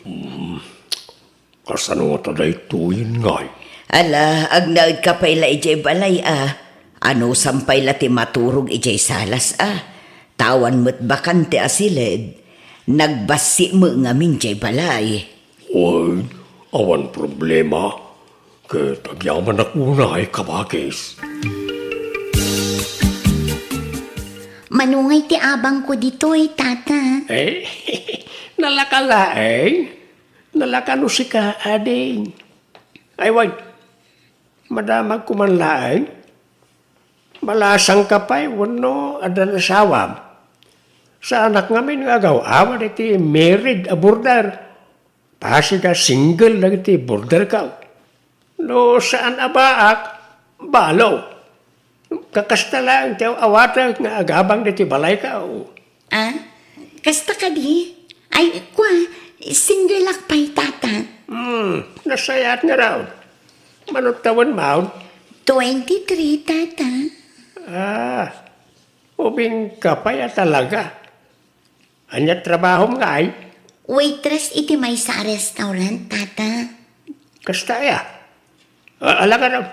Kasano nga taday tuyin ngay. Ala, agnaid ka pa'y la ijay balay Ano sampay la ti maturog ijay salas Tawan mo't bakante asilid. nagbasi mo nga minjay balay. Uy, awan problema. Ket agyaman ako na ay kabagis. Manungay ti abang ko ditoy, tata. Nalakalaeng. Nalakano si ka, ading. Ay, wag. Madamag kumanlaeng. Malasang kapay, wano, adan asawam. Sa anak ngamin nga agaw, awan iti married a border. Pasi ka single lang iti border ka. No, saan abaak, balo. Kakasta lang, tiyaw awata nga agabang iti balay ka. Ah? Kasta ka di? Ay, kwa, single lakpay, tata. Nasayat nga raw. Manutawan maun. 23, tata. Ubing kapay talaga. Anya trabaho nga ay. Waitress iti may sa restaurant, tata. Kasta ya. Alaga raw.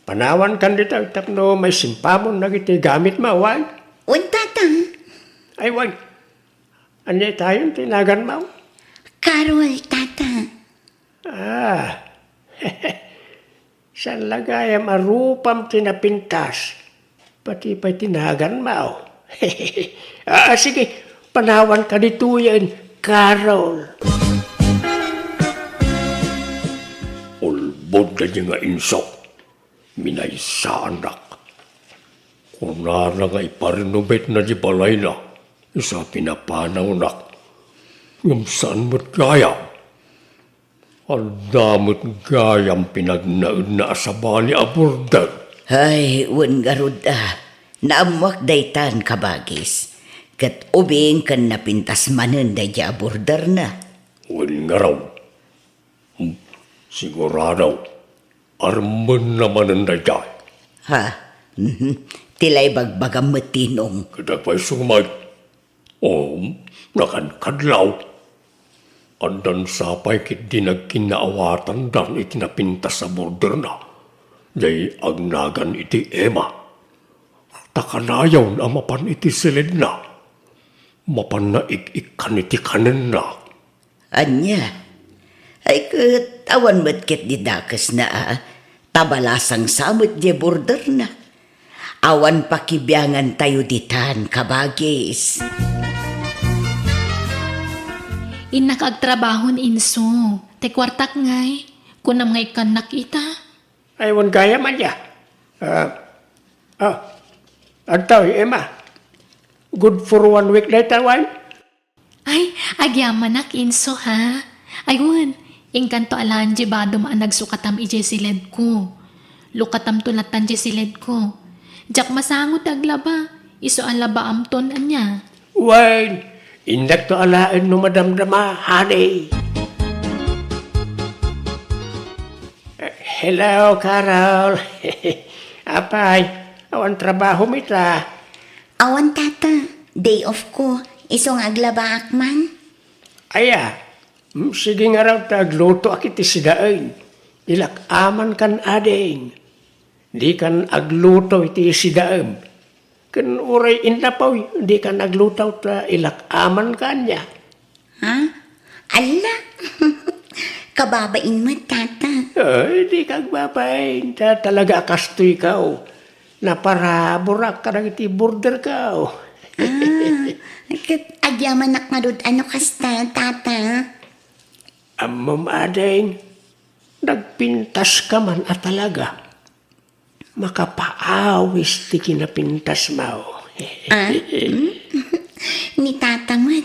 Panawan kan dito. Tapno may simpamon na iti gamit mawag. Un, tata. Ay wag. Anya tayong tinagan mo? Carol, tata. San lagayam arupam tinapintas. Pati pa tinagan mo. Sige, panawan ka dito yan, Carol. Ulbod na niya nga insok. Minay sa anak. Kung nara nga iparinobet na di balay na, isa pinapanaw nak. Yung saan mo't gayam? Ang damot gayam pinagnaon na sa bali a border. Ay, wan garud naamwak daytan kabagis. Kat ubing kan napintas manen day border na. Wan nga raw. Sigurado, arman naman ang dayay. Ha? Tilay bagbagam matinong. Kadagpay sumay. Nakankadlaw. Andan sapay kit di nagkinaawatan dan itinapintas sa border na. Jay agnagan iti Emma. Takanayaw na mapan iti silid na. Mapan na ik-ikan iti kanen na. Anya? Ay kat awan matkit di dakas na tabalasang samot di border na. Awan pakibiyangan tayo ditan kabagis. Inakagtrabahon inso. Te kwartak ngay. Kunam ngay kanak ita. Aywan gaya man ya. Antaw, Emma. Good for 1 week later, wine? Ay, agyamanak inso ha. Aywan, ingkanto alaan di ba dumaan nagsukatam ije siled ko. Lukatam tulatan di siled ko. Jak masangot aglaba. Iso alaba amton anya. Wine, indak to alaan no madamdama, honey. Hello, Carol. Apay, awan trabaho mita. Awan, tata. Day off ko. Isong aglaba akman. Aya, sige nga raw tagluto akiti sidaan. Ilak aman kan ading. Di kan agluto iti sidaan. Kan uray indapaw, di kan agluto ta ilak aman kanya. Ha? Ala. Kababain mo, tata. Ay, di kagbabain. Talaga akasto ikaw. Na para burak ka ng iti border ka. Agyaman nak madud ano kasta, tata. Amam ading, nagpintas ka man at talaga. Makapaawis ti kinapintas mo. Ni tata mat.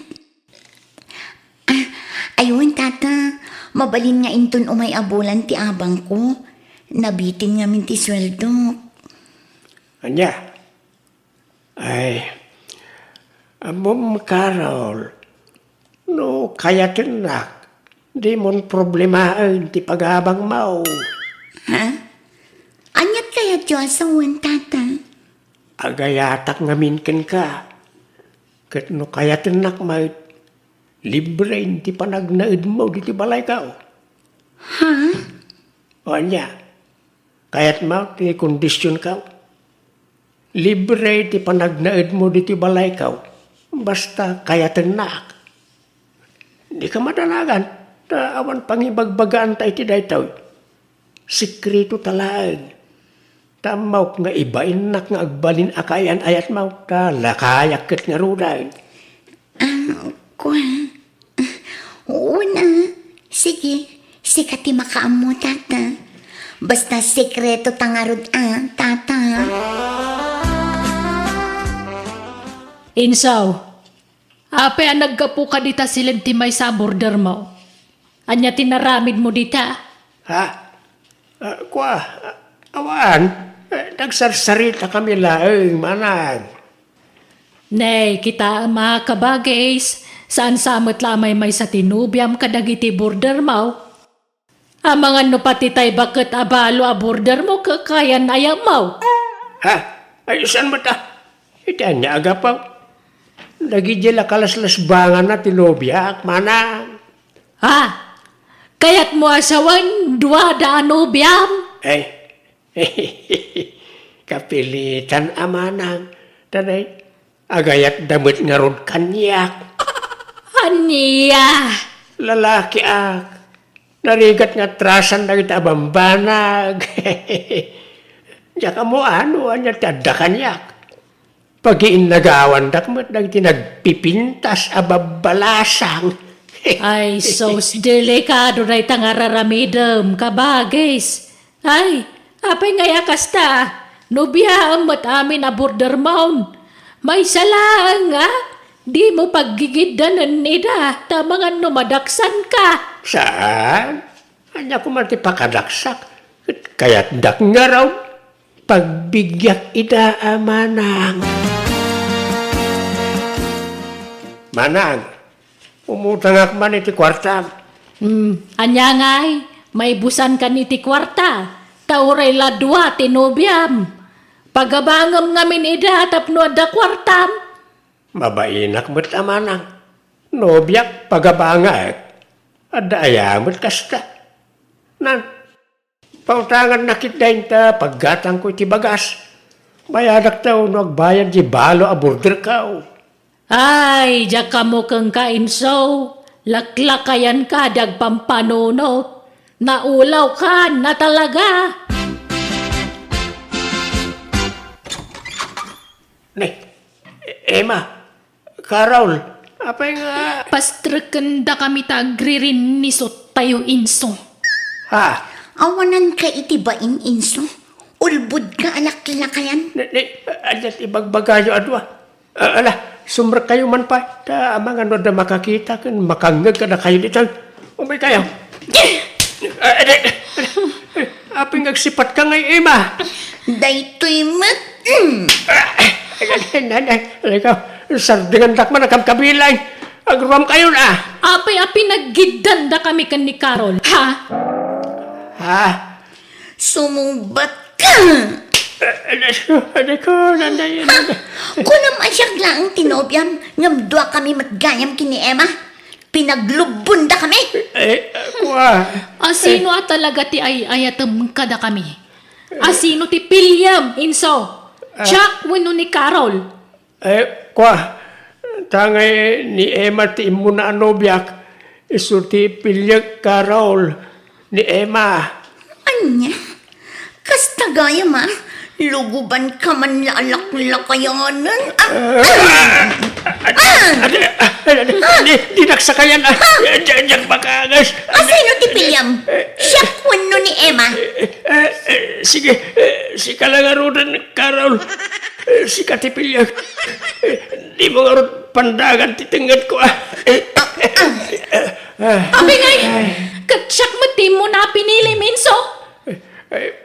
Ayun, tata. Mabalin nga inton umay abulan ti abang ko. Nabitin nga min ti sweldo. Anya? Ay, amom Carol, no kaya tinak, di mon problemain ti pagabang mo. Ha? Anyat kaya Diyosawan, tata? Agayatak nga minken ka. Kat no kaya tinak may libre ti panagnaid mo di ti balay ka. Ha? O anya, kaya't mo ti kondisyon ka. Libre ti panagnaid mo di ti balay ka. Basta kaya tinak. Di ka madalagan. Awan pangibagbagaan tayo ti daytaw. Sikreto talaan. Tamaw nga ibain nak nga agbalin akayan ayat mau. Talakayak kat nga ruday. Oo na. Sige, sikati makaamo, tata. Basta sekreto tangarod, tata. Insaw, ape ang naggapu ka dita silang timay sa border mo. Anya tinaramid mo dita. Ha? Awan. Nagsarsarita kami laeng manang. Nay, kita mga kabagays, saan samot lamay may sa tinubyam kadagiti border mo. Amangan no pati tay bakit abalo a border mo kakayan ayaw mo. Ha? Ay, saan mo ta? Itian niya agapaw. Nagidya kalaslas bangan na tinobyak, manang. Ha? Kaya't mo asawan dua da anubyam. Kapilitan amanang. Tanay, agayat damit nga ron kanyak. Aniya. Lalaki narigat nga trasan na kita bambanag. Diya ka mo anya tada kanyak. Pag-iin nagawan dakmat nagti nagpipintas ababalasang. Ay, sos delikado na itang araramidam, kabagis. Ay, apay ngaya kasta, nubiyaan mo't amin a border mound. May salang, di mo paggigidanan nida, tamangan numadaksan ka. Saan? Anya ko man ti pakadaksak. Kaya't dak nga raw. Pagbigyak ida manang. Manang, umutangak man iti kwarta. Anya ngay, may busan ka ni ti kwarta, tauray ladwa tinubyam. Pagabangam ngamin ida tapno da kwartam. Mabainak mo't amanang. Nobyak pagabangak. Ada ayamot kasta. Nan, pautangan nakit dahin ta paggatang ko iti bagas. Bayadak tayo nagbayad di balo a border kao. Ay, diya ka mo kang kainso. Laklakayan ka dagpampanunot. Naulaw ka na talaga. Emma, Carol, apay nga... Pastrekenda kami tagririn ni tayo inso. Ha? Awanan ka itibain, inso. Ulbud ka alaklakayan. Alat ibagbagayo adwa. Sumra kayo man pa. Amang ano na makakita kan makangag ka na kayo dito. Umay kayo. Aping agsipat ka ngay, Emma. Daytoy mat. Ikaw, sardingan dakman na kamkabilay. Agruam kayo na. Api naggidanda kami kan ni Carol. Ha? Ha? Sumumbat ka. Kunam asyak lang tinobyam. Ngamdwa kami matgayam kini Emma. Pinaglubunda kami. Asino talaga ti ayatam kada kami? Asino ti Pilyam, inso? Chuck wino ni Carol. Tangay ni Emma ti imo na anobyak. Isurti Pilyag Carol ni Emma. Anya? Kasta gaya ma. Luguban ka man lalak-lakayanan. Di nagsakayan. Diyan makagas. Asino ti Pilyam? Siya kwano ni Emma. Sige, si kalangarudan, Carol. Si Katipilyag. Di mo nga pandagan titingad ko. Abi ngay, katsak mati mo na pinili, minso.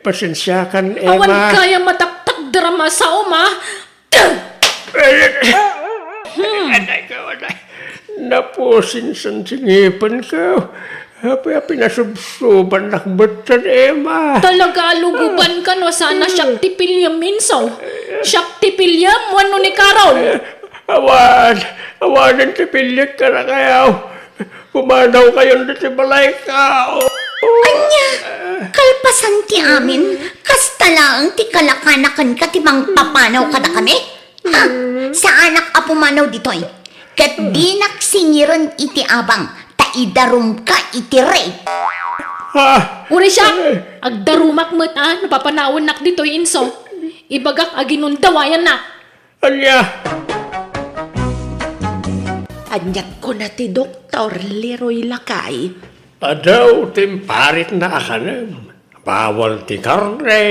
Pasensya kan, Emma. Awan kaya mataktak drama sa uma. Aday ka, aday. Napusin sa singipan ka. Api nasubsuban nakbatan, Emma. Talaga luguban ka no, sana siyak ti Pilyam, minso. Siyak ti Pilyam, wano ni Carol. Awanan ti Pilyag ka na kayaw. Pumanaw kayo na ti balay ka. Anya? Kalpasan ti amin. Kasta lang ti kalakanakan ka ti mang papanaw ka na kami. Ha? Sa anak a pumanaw ditoy. Kat di naksingiran iti abang. Ta idarum ka itire. Ha? Uri siya, agdarumak mo't napapanawon nak dito'y inso. Ibagak aginundawayan na. Anya? Anyag ko na ti Doktor Leroy Lakay. Adaw timparit na akanam. Bawal ti karne,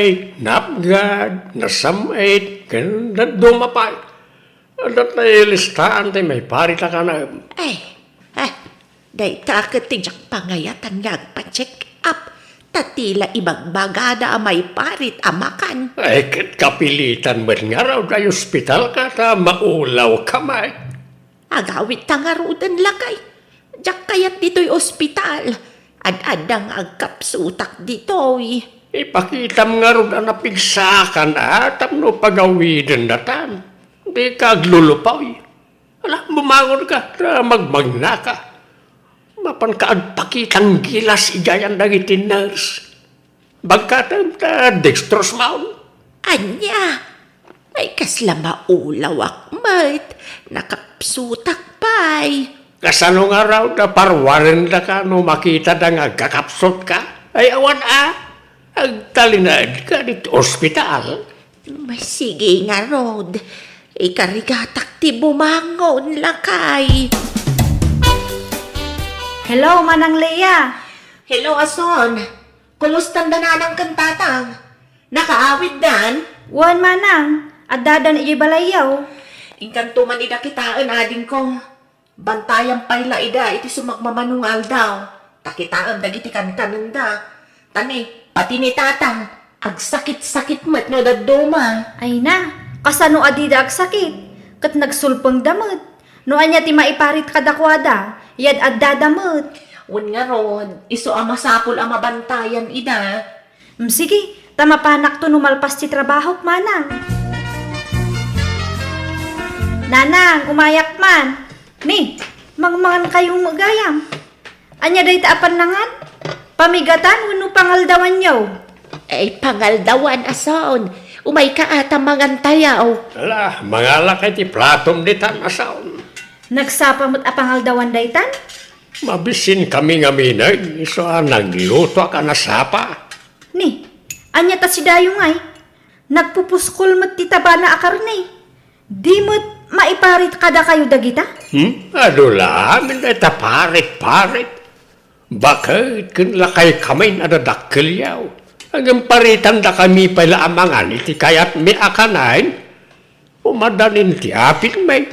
napgad, nasamait, kanda dumapay. Adat na ilistaan ti may parit akanam. Day takot ti jak pangayatan nagpa-check up. Tatila ibagbagada may parit amakan. Ay, kat kapilitan mo nga raw na ospital ka ta maulaw kamay. Agawit tangarudan lakay. Jak kayat dito'y ospital. Ad-adang agkapsutak dito'y. Ipakita mo nga raw na napigsakan at no pagawidan na tan. Di ka aglulupaw. Alam, bumangon ka na magmagna ka. Mapan ka agpakitang gilas igayan dagiti nurse. Bagkatam ta dextrose maun. Anya, ay kasla maulaw akmat. Nakapsutak pa'y. Kasano nga raw na parwarin na ka no makita na nga kakapsot ka? Ay awan agtalinad ka dito ospital. Sige nga, Rod. Ikarigatak ti bumangon lakay. Hello, Manang Leia. Hello, Ason. Kulustan na nanang kantatang. Nakaawid dan? Wan Manang, at dadan iji balayaw. Inkanto man ida kitaan ading ko. Bantayan payla ida iti sumagmamanungal daw. Takitaan dagiti kantanan da. Tani, pati ni tatang. Agsakit-sakit mat no daduma. Ay na, kasano adida ag sakit. Kat nagsulpang damot. No anya ti maiparit kadakwada. Yad at dadamot. Un nga Rod, iso amasapul amabantayan ida. Sige, tamapanak to numalpas ti trabaho, Manang. Nanang, umayak man. Ni, mangmangan kayong magayam. Anya day taapan nangan? Pamigatan, wano pangaldawan yaw. Ay, pangaldawan, Ason. Umay ka ata mangantayaw. Ala, mga lakay ti platom di tan asaon. Nagsapamot a pangaldawan daytan? Mabisin kami nga minay, iso nagluto ka na sapa. Ni, anya ta si Dayong ay. Nagpupuskol mo't ti taba na akarne. Di mo't maiparit kada kayo dagita? Adula, minay ta parit-parit. Bakit kun lakay kamay na dadakkelyaw? Ang paritan da kami pala amangan iti kayat mi akanain. Umadanin ti apit may.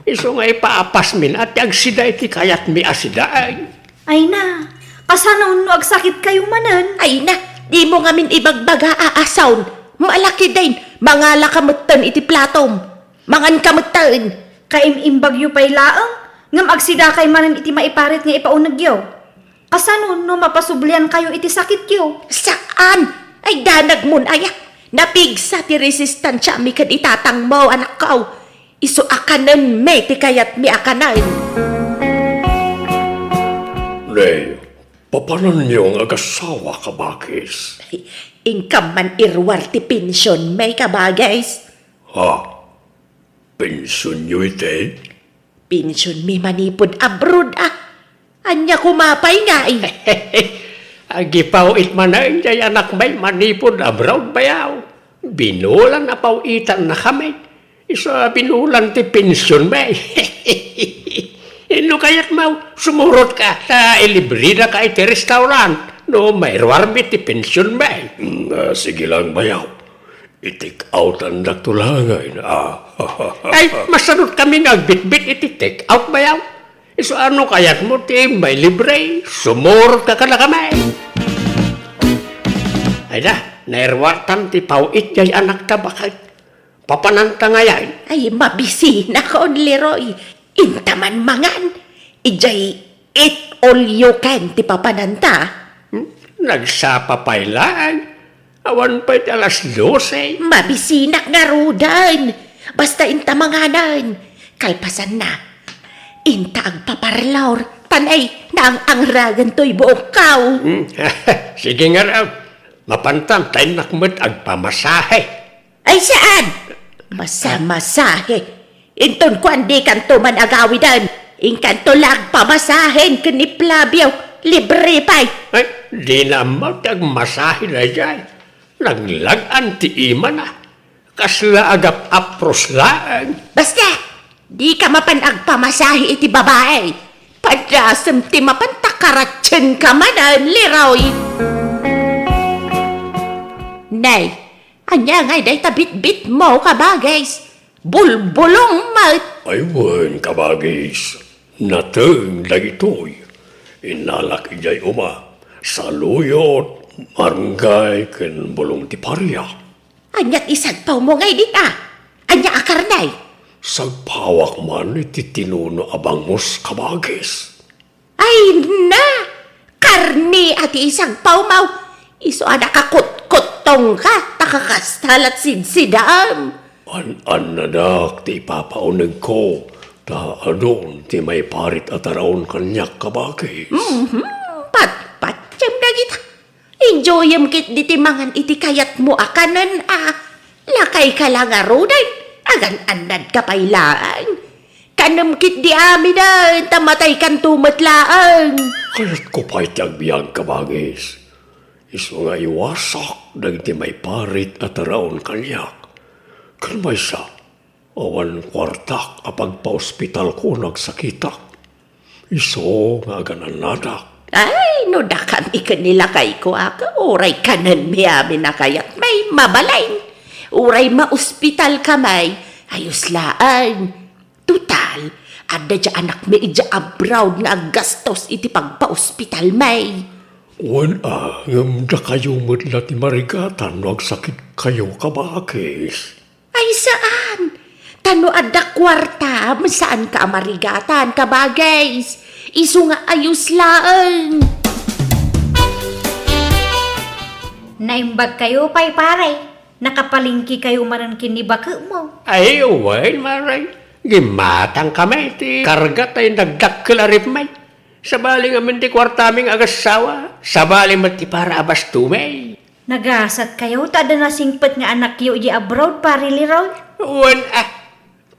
Iso nga ipaapas min at agsida iti kayat mi asidain. Ay na, kasano no agsakit kayo manan? Ay na, di mo nga min ibagbaga aasawn. Malaki din, mangala kamutan iti platom. Mangan kamutan. Kaim-imbagyo pa'y laang, ngam agsida kay manan iti maiparit nga ipaunag yaw. Kasano no mapasublian kayo iti sakit yaw? Saan? Ay danag mun ayak. Napigsa ti resistansya mi kad itatang mo anak ko. Iso akanan me ti kayat mi akanan. Nay, papanan niyo ang agasawa ka bakis? Ingkam man irwar ti pensyon may kabagays. Ha? Pensyon niyo ite? Pensyon mi manipod abroad Anya kumapay nga Agipaw itman na jay anak may manipod abroad bayaw. Binulan na pawitan na kami. Isa binulan ti pensyon may. Ino kayat mau sumurot ka sa ilibrida ka iti restaurant. No may ruarmi ti pensyon may. Sige lang bayaw. I-take out ang natulangay na. Ay, masanot kami nagbitbit iti take out bayaw. Iso ano kayat mo ti may libre, sumurot ka na kamay. Ay na, nairwatan ti pawit jay anak ta bakit. Papananta ngayon. Ay mabisi na kon Leroy. Intaman mangan. Ijay eat all you can ti papananta. Nagsapa pa'y lang. Awan pa'y alas 12. Mabisinak nga rudan. Basta intamanganan. Kalpasan na. Inta ang paparlor. Tanay na ang ragan to'y buong kaw. Sige nga raw. Mapantan tayo nakmat agpamasahe. Ay saan? Masamasahe. Inton ko andi kanto man agawidan. Ingkantulag pamasahin ka ni Flavio. Libre pa'y. Ay, di na matagmasahin na dyan. Naglagan ti ima na. Kasla agap apros lang. Basta, di ka mapanag pamasahi iti babae. Padrasam ti mapantakaratsin ka manan, liroy. Nay, anya ngay day tabit-bit mo ka bagay. Bulbulong mat. Ay, wen kabagis. Nateng dagitoy. Inalak ijay uma. Saluyot, marunggay, ken bulong ti parya. Anyat isagpaw mo ngay dita. Anya akarnay. Sagpawak man iti tinuno abangos kabagis. Ay na! Karni at isagpaw mau. Iso ada kakut-kutong ka. Takakastalat sidsidam. An nadak ti ipapaunig ko. Ta adon ti may parit at araon kanyak kabagis. Pat-patsam na kita. Enjoyam kit di timangan iti kayat mo akanan Lakay ka lang arudan. Agan anad ka pailaan. Kanam kit di amin tamatay kan tumatlaan. Kaya't ko pa'y tiyagbiyan kabagis. Iso nga iwasak dagiti may parit at araon kanyak. Kan may sa awan kwartak apag pa-ospital ko nagsakitak. Iso nga gananadak. Ay, no da kami kanilakay ko Uray kanan mi amin na kayat may mabalain. Uray ma-ospital kamay. Ayos laan. Tutal, ada dya anak mi ija abroad nga gastos iti pagpa-ospital may. Wan ngam da kayo mutla ti marigatan nagsakit kayo kabagis. Ay saan? Tano ada kwarta, saan ka amarigatan kabagays? Isu nga ayos laan. Naimbag kayo pay pare. Nakapalingki kayo maran kinibaka mo. Ay, uwain maray. Gimatang kami ti karga tayo nagdakkelarip may. Sabali nga min ti kwartaming agasawa. Sabali mo ti para abas tumay. Nagasat kayo, tada na singpet nga anak yo di abroad, pare Leroy. Wan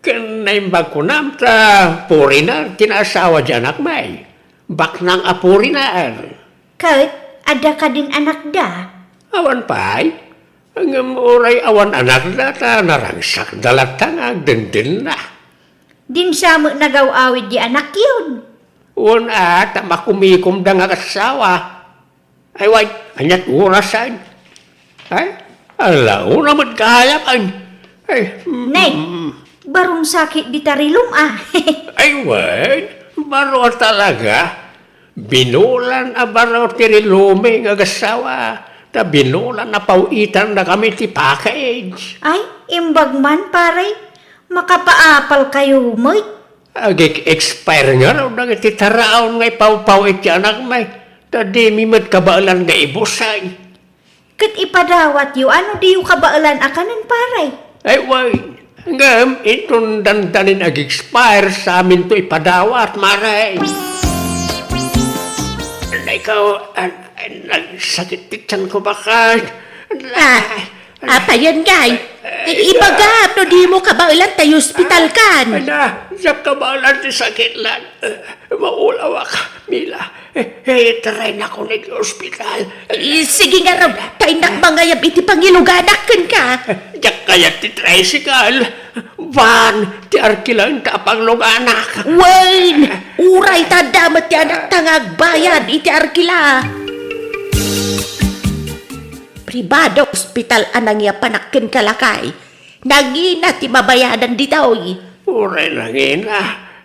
kanaimbag ko nam ta purinar tinasawa di anak may. Baknang apurinar. Kahit, ada ka din anak da. Awan pa'y. Ang uray awan anak na ta narangsak dalatang agdendin na. Din siya mo nagaw-awid di anak yun. Wan ta makumikom da nga kasawa. Ay way, anyat urasan. Ay, alauna magkahayapan. Ay, Nay, barong sakit di tarilum ay way, baro talaga. Binulan baro tirilume nga kasawa. Ta binulan na pauitan na kami ti package. Ay, imbag man pare. Makapaapal kayo mo. Ag-expire nga raw na iti taraon ngay pau-pau iti anak may. Ta di mimat kabaalan nga ibusay. Kat ipadawat yu, ano di yu kabaalan akanan pare? Ay way, ngam itong dandanin ag-expire sa amin to ipadawat maray. Ikaw, nagsakit tiyan ko baka. Apa yan, gay? Ibagap, no di mo kabailan tayo ospital kan. Siyap kabailan ti sakit lang. Maulawa ka, Mila. Try na ko nag-ospital. Sige nga raw, tayo nakbangayab iti pangiluganak ka. Diyak kaya ti tricycle. Van, ti arkilang tapang luganak. Wayne, uray tadamat ti anak tangag bayad iti arkila. Pribado ospital anang ya panakkin kalakay. Nagina ti mabayadan di taoy. Uray nangina,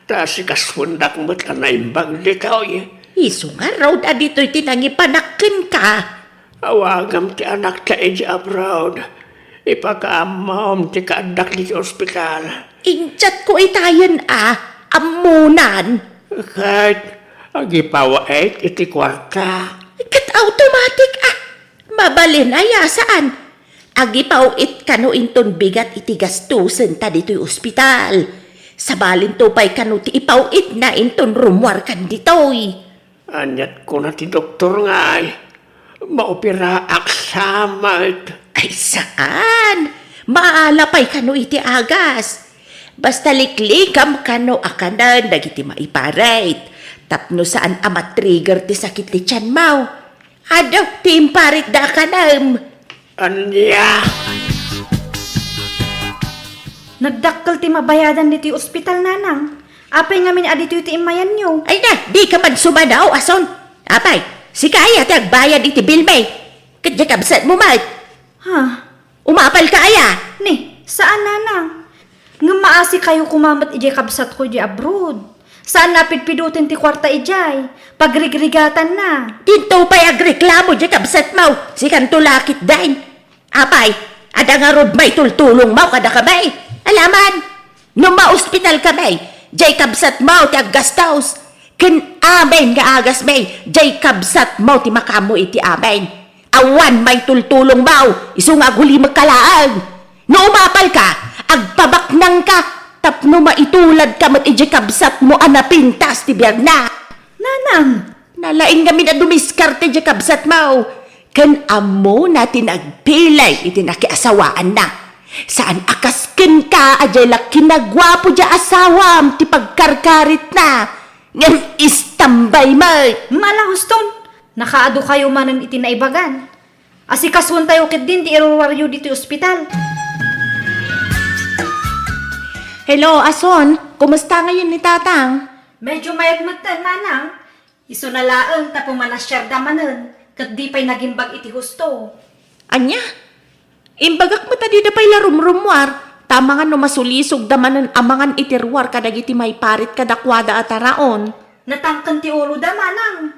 ta si kasundak mo't ka naimbang di taoy. Isu nga raw da dito'y tinangi panakkin ka. Awagam ti anak ta eji abroad. Ipakaamam ti kaadak di ospital. Injat ko itayan amunan. Kahit agipawait iti kwarta. Kat automatic mabalin aya saan? Agipawit kano inton bigat iti gastusen ta dito'y ospital. Sabalin to pa'y kano ti ipawit na inton rumwar kan dito'y. Anyat ko na ti doktor nga maopera aksamat. Ay saan? Maalapay kano iti agas. Basta liklikam kano akanan dagiti maiparit. Tapno saan amat trigger ti sakit ti tiyan mau. Adaw ti imparit da kanam. Anya! Nagdakkel ti mabayadan dito ospital nanang. Apay ngamin adito ti imayan nyo. Ay na, di ka man sumadaw, ason. Apay, si kaya ti agbayad iti bilbay. Kadya kabsat mo, Mike. Ha? Umapal ka aya. Ni, saan nanang? Nga maasi kayo kumamat ijay kabsat ko di abroad. Saan napidpidutin ti kwarta ijay? Pagrigrigatan na. Tinto pa'y agreklamo di kabsat mo. Si kantulakit dain. Apay, ada nga rod may tultulong mo kada kabay. Alaman, nung ma-hospital kabay, jay kabsat mo ti aggastaus. Ken amen nga agas may, jay kabsat mo ti makamo iti amen. Awan may tultulong mo, iso nga guli magkalaan. No umapal ka, agpabaknang ka, tapno maitulad ka mat iti kabsat mo anapintas ti biyag na. Nanang, Nalaing kami na dumiskarte iti kabsat mo. Ken amo natin agpilay iti nakiasawaan na. Saan akasken ka ajay la kinagwapo di asawam ti pagkarkarit na. Ngem istambay mo. malang huston. Nakaado kayo manan iti naibagan. Asikasun tayo kit din ti irwaryo dito ospital. Hello, Ason. Kumusta ngayon ni Tatang? Medyo mayagmatan nanang. Iso na laeng tapo manasyar damanen. Kat di pa'y nagimbag iti husto. Anya? Imbagak mo tadi da pa'y larumrumwar. Tamangan no masulisog damanan amangan itirwar kadagiti may parit kadakwada ataraon. Natangkan ti ulo da manang.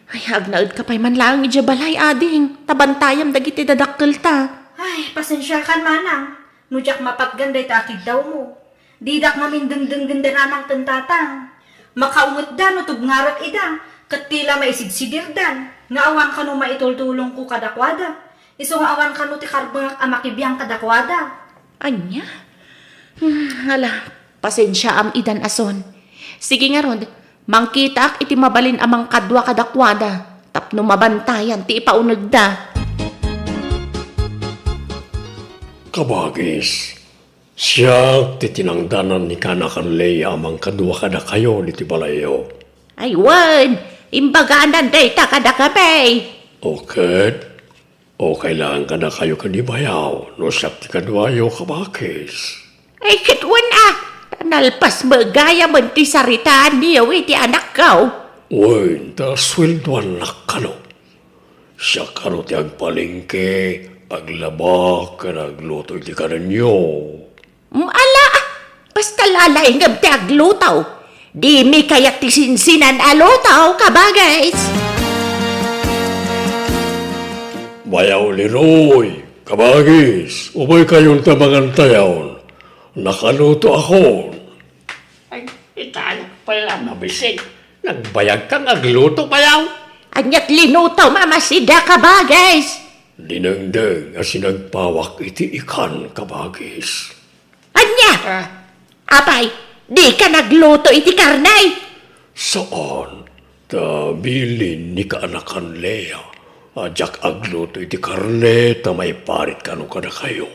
Ay, agnaud ka pa'y man lang iti balay ading. Tabantayam dagiti dadakkel ta. Ay, pasensya kan manang. Nujak mapatganday ta akid daw mo. Didak namin dengdeng-ganda nanang tentatang. Makaungot da no tubngarot ida. Kat tila maisigsidir dan. Nga awan ka no maitultulong ko kadakwada. Iso nga awan ka no ti karbangak amakibiyang kadakwada. Anya? Hala, pasensya am idan Ason. Sige nga rod, mangkita ak iti mabalin amang kadwa kadakwada. Tapno mabantayan ti ipaunag da. Kabagis, siya ti tinangdanan ni kanakan Leia amang kadwa kada kayo ni ti balayo. Ay, wan! Imbaganan day ta kada kapay. Okay lang kada kayo kanibayaw, no siyak ti kadwayo kabagis. Ay, kitwan ah! Nalpas magaya man ti saritaan niyo iti anak kau. Wen, ta sweldoan na kano. Siya kano ti agpalingke, aglaba, kanagluto iti kananyo. Ala! Basta lalaingam ti aglutaw. Di mi kayak ti sinsinan alutaw kabagais. Bayaw Leroy, kabagis, ubay kayong tabangan tayaw. Nakaluto ako. Ay, itayo pala mabisig. Nagbayag kang agluto bayaw. Anyat linutaw mamasida kabagais. Dinengdeng asi nagpawak iti ikan kabagis. Anya! Apay, di ka nagluto iti karnay. Saan? Ta bilin ni kaanakan Lea. Ajak agluto iti karne ta may parit kano kada kayo.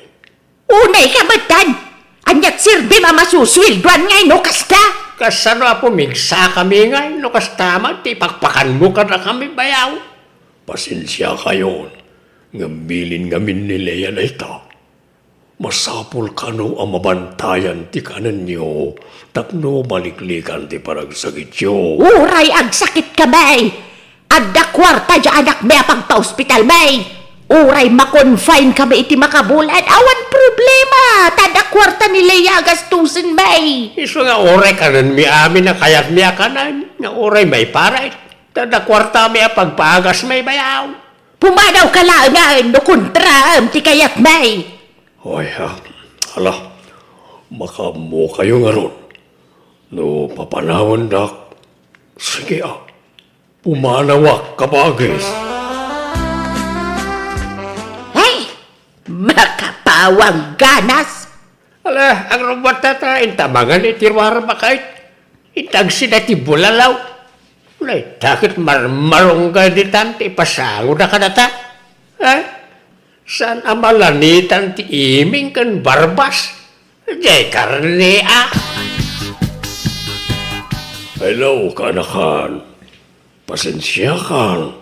Unay kabatan! Anyat sirbi mamasuswilduan ngay no kasta! Kasano po migsa kami ngay no kastama ti pakpakan mo kada kami bayaw. Pasensya kayon. Ngambilin ngamin ni Lea na ita. Masapul kano ang mabantayan ti kanan nyo. Tapno maliklikan ti paragsagit yo. Uray agsakit ka bay! Adda kwarta dya anak may apang pa-hospital bay! Uray makonfine kami iti makabulan. Awan problema! Tada kwarta ni Lea gastusin bay! Iso nga oray kanan mi amin na kayat mi akanan. Nga oray may paray. Tada kwarta mi apagpagas may bayaw. Pumanaw ka lang no kontra ti kayat may! Hoy ha, hala, makamu kayo nga ron. No papanawan dak, sige pumanawak kabagis. Hey! Makapawang ganas! Ala, ang robot tata, intamangan itirwara bakait. Itagsi na ti bulalaw. Ulay, takit marmarong ka di tanti, pasango na ka nata. Saan amalanitan ti iming kan barbas? Jay karne Hello, kanakan. Pasensya kan.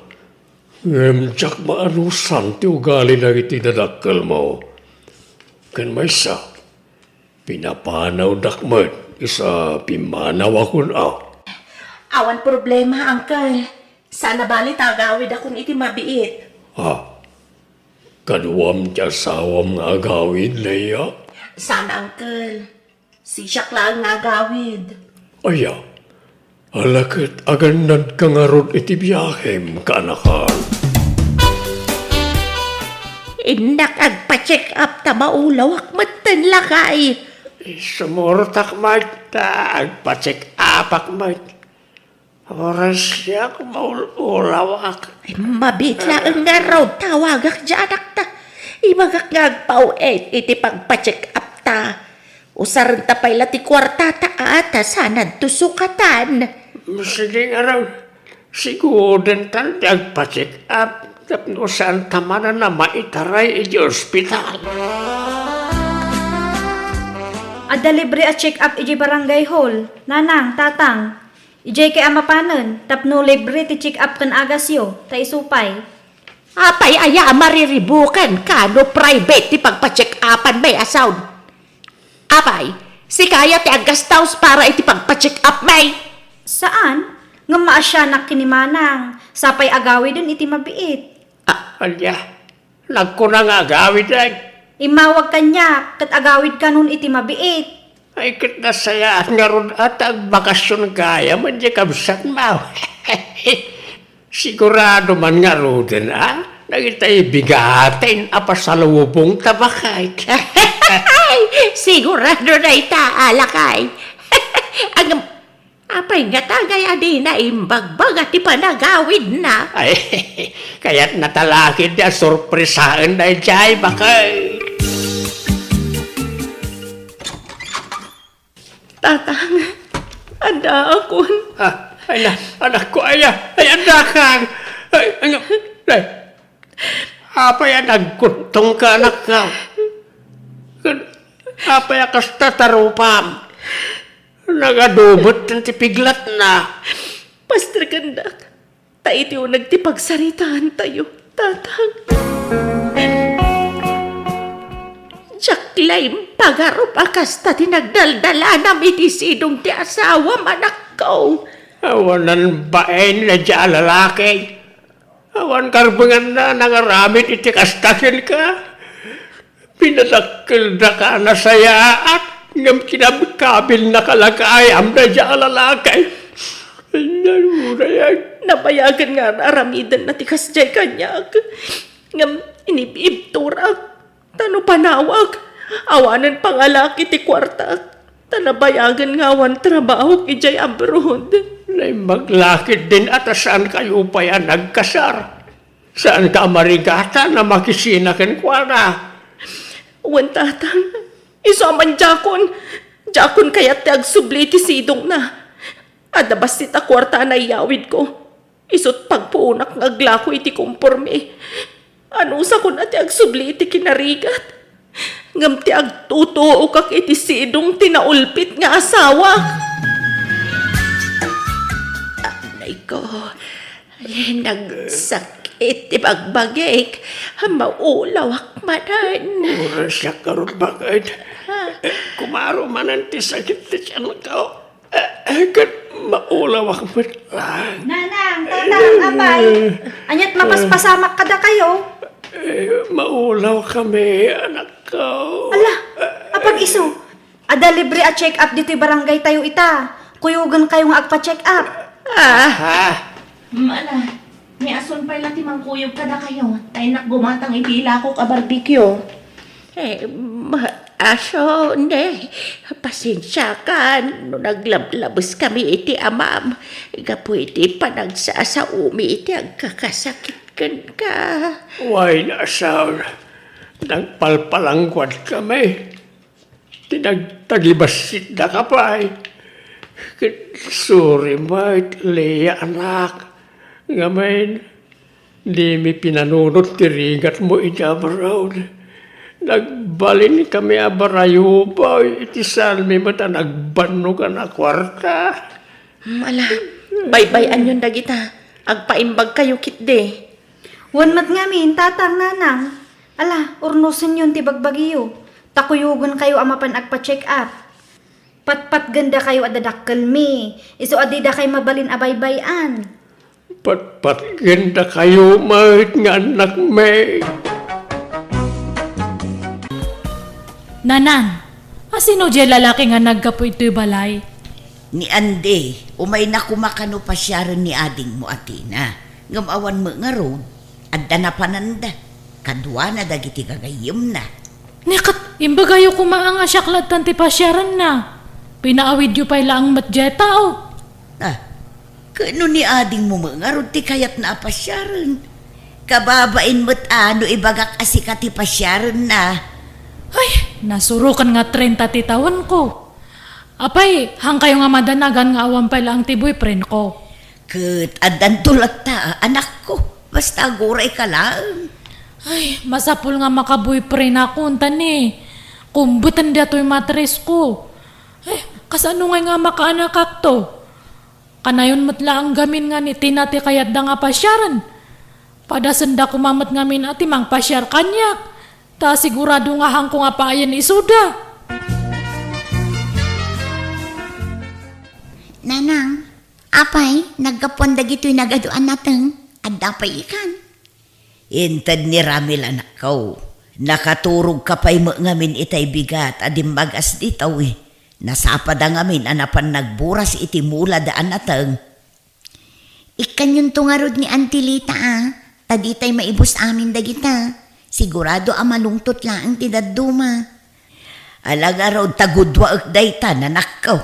Ngemjak maanusan ti ugali na itinadakkel mo. Kan may sa, pinapanaw dakmet, isa pimanaw akon Awan problema, Uncle. Sana bali tagawid akong iti mabiit. Kaduam ti asawam nga agawid, Leia. Sana, Uncle. Siyak lang nga gawid. Aya, alakit aganad ka nga ron iti biyahem, kanakan. Inak agpa-check up ta maulaw akmatan lakay. Sumurtak magta, agpa-check up akmat. Oras siya maulawak. Mabitla ang nga raw tawagak dyan ta. Ibagak nga agpauet iti pagpa-check up ta. Usaran ta pa'y lati kwarta ta ata sanad tusukatan. Sige nga raw, siguro din tal agpa-check up. Tapno saan tamana na maitaray iti ospital. Adda libre a check up iji barangay hall. Nanang, tatang. Ijay kay amapanan, tapno libre ti check up kan agasyo, ta isupay. Apay aya mariribukan ka no private ti pagpa-check upan may asaw. Apay, si kaya ti agastaws para iti pagpa-check up may. Saan? Nga maasyanak kinimanang, sapay agawi dun iti mabiit. Alya, nagkunang agawid ay. Imawag kanya, kat agawid ka nun iti mabiit. Ay kit nasayaan nga ron at ang bakasyon kaya man di kabsat mo. Sigurado man nga ron din nagitay bigatin apasalubong tabakay. Sigurado na itaalakay. Ang apay nga tagay adi na imbagbag at ipanagawid na. Ay, kaya't natalakid niya sorpresaan na jay bakay. Tatang, anda akon. Ay na, anak ko, ay andakan. Ay, apay nagkuntong ka anak ka. Apay akas tatarupam. Nagadubot ng tipiglat na. Pastor Gandak, taitiw nagtipagsaritaan tayo, tatang. Jack Lime, pagarup akas ta tinagdaldala na mitisidong ti asawa manak ko. Awanan baen na dya lalaki. Awan karbangan na nangaramit iti kastakin ka. Pinadakil na ka na sayaat. Ngam kinabikabil na kalagayam na dya lalaki. Nabayagan nga na aramidan na tikas dyan kanyag. Ngam inibibturak. Tano panawag. Awanan pangalaki ti kwarta. Tanabayagan nga awan trabaho ki jay abroad. Nay maglakid din at saan kayo pa yan nagkasar. Saan ka marigata na makisinakin kwa na? Wan tatang. Iso man jakon. Jakon kaya't agsubli ti sidong na. Adabas ti takwarta na iyawid ko. Isot pagpuunak ngaglako iti kumporme. Ano sa kun ati agsubli iti kinarigat. Ngam ti agtutuo kak iti sidong tinaulpit nga asawa. Anay ko. Nagsakit ti bagbagik. Maulaw akmanan. Siya karot bakit? Kumaro manan ti sakit ti siyan ko. Maulaw akmat lang. Nanang, tatang, apay. Anyat mapaspasamak kada kayo. Maulaw kami, anak ko. Ala, apag iso. Ada libre a check up dito'y barangay tayo ita. Kuyugan kayong agpa-check up. Mana, may ason pa lang timang kuyog kada kayo. Tayo gumatang itila ko ka barbecue. Aso, ne. Pasensya ka. No naglablabos kami iti amam. Gapo iti panagsasaumi iti agkakasakit ka. Why na sound? Nagpalpalangkwad kami. Tinagtagibasit na ka pa. Sorry, mate. Leia, anak. Ngayon, di mi pinanunod tirigat mo iti abroad. Nagbalin kami abarayo ba, iti salmi mata nagbano ka na kwarta. Ala, bay-bayan yun dagita. Agpaimbag kayo kitde. Wan mat ngamin, tatang nanang. Ala, urnusin yun ti bagbagiyo. Takuyugon kayo amapan agpa-check up. Patpat ganda kayo adadakkel mi. Iso adida kayo mabalin abay-bayan. Pat ganda kayo, mahit nga anak may. Nanan, asino di lalaki nga naggapo ito'y balay? Ni Ande, umay na kumakano pa siya rin ni ading mo atina. Ngamawan mo nga road, adda na pananda. Kadwa na dagiti kagayim na. Nikat, imbagayo kumaang asyaklat tanti pasyaran na. Pinaawid yu pa'y laang matjeta o. Kano ni ading mo nga road ti kayat na pasyaran. Kababain mo't ano ibagak asikati pasyaran na. Ay, nasurukan nga 30 titawan ko. Apay, hang kayo nga madanagan nga awan pala ang ti-boyfriend ko. Kat adan tulad ta, anak ko. Basta guray ka lang. Ay, masapul nga maka-boyfriend ako, tani. Kumbutan da to'y matres ko. Ay, kasano nga makaanak to? Kanayon matla ang gamin nga ni tinati kayat da nga pasyaran. Padasanda kumamat ngamin ati mang pasyar kanyak. Ta sigurado nga hang ko nga paayan isuda. Nanang, apay, nagkapon dagito'y nagaduan natin. Adda pa ikan. Intad ni Ramil anak ko. Nakaturog ka pa'y mo ngamin itay bigat adim bagas ditaw eh. Nasapad ang ngamin anapan nagburas iti mula daan natang. Ikan yung tungarod ni Antilita Taditay maibus amin dagita. Sigurado malungtot lang ang tidaduma. Alaga raw tagudwa ak dayta nanak ko.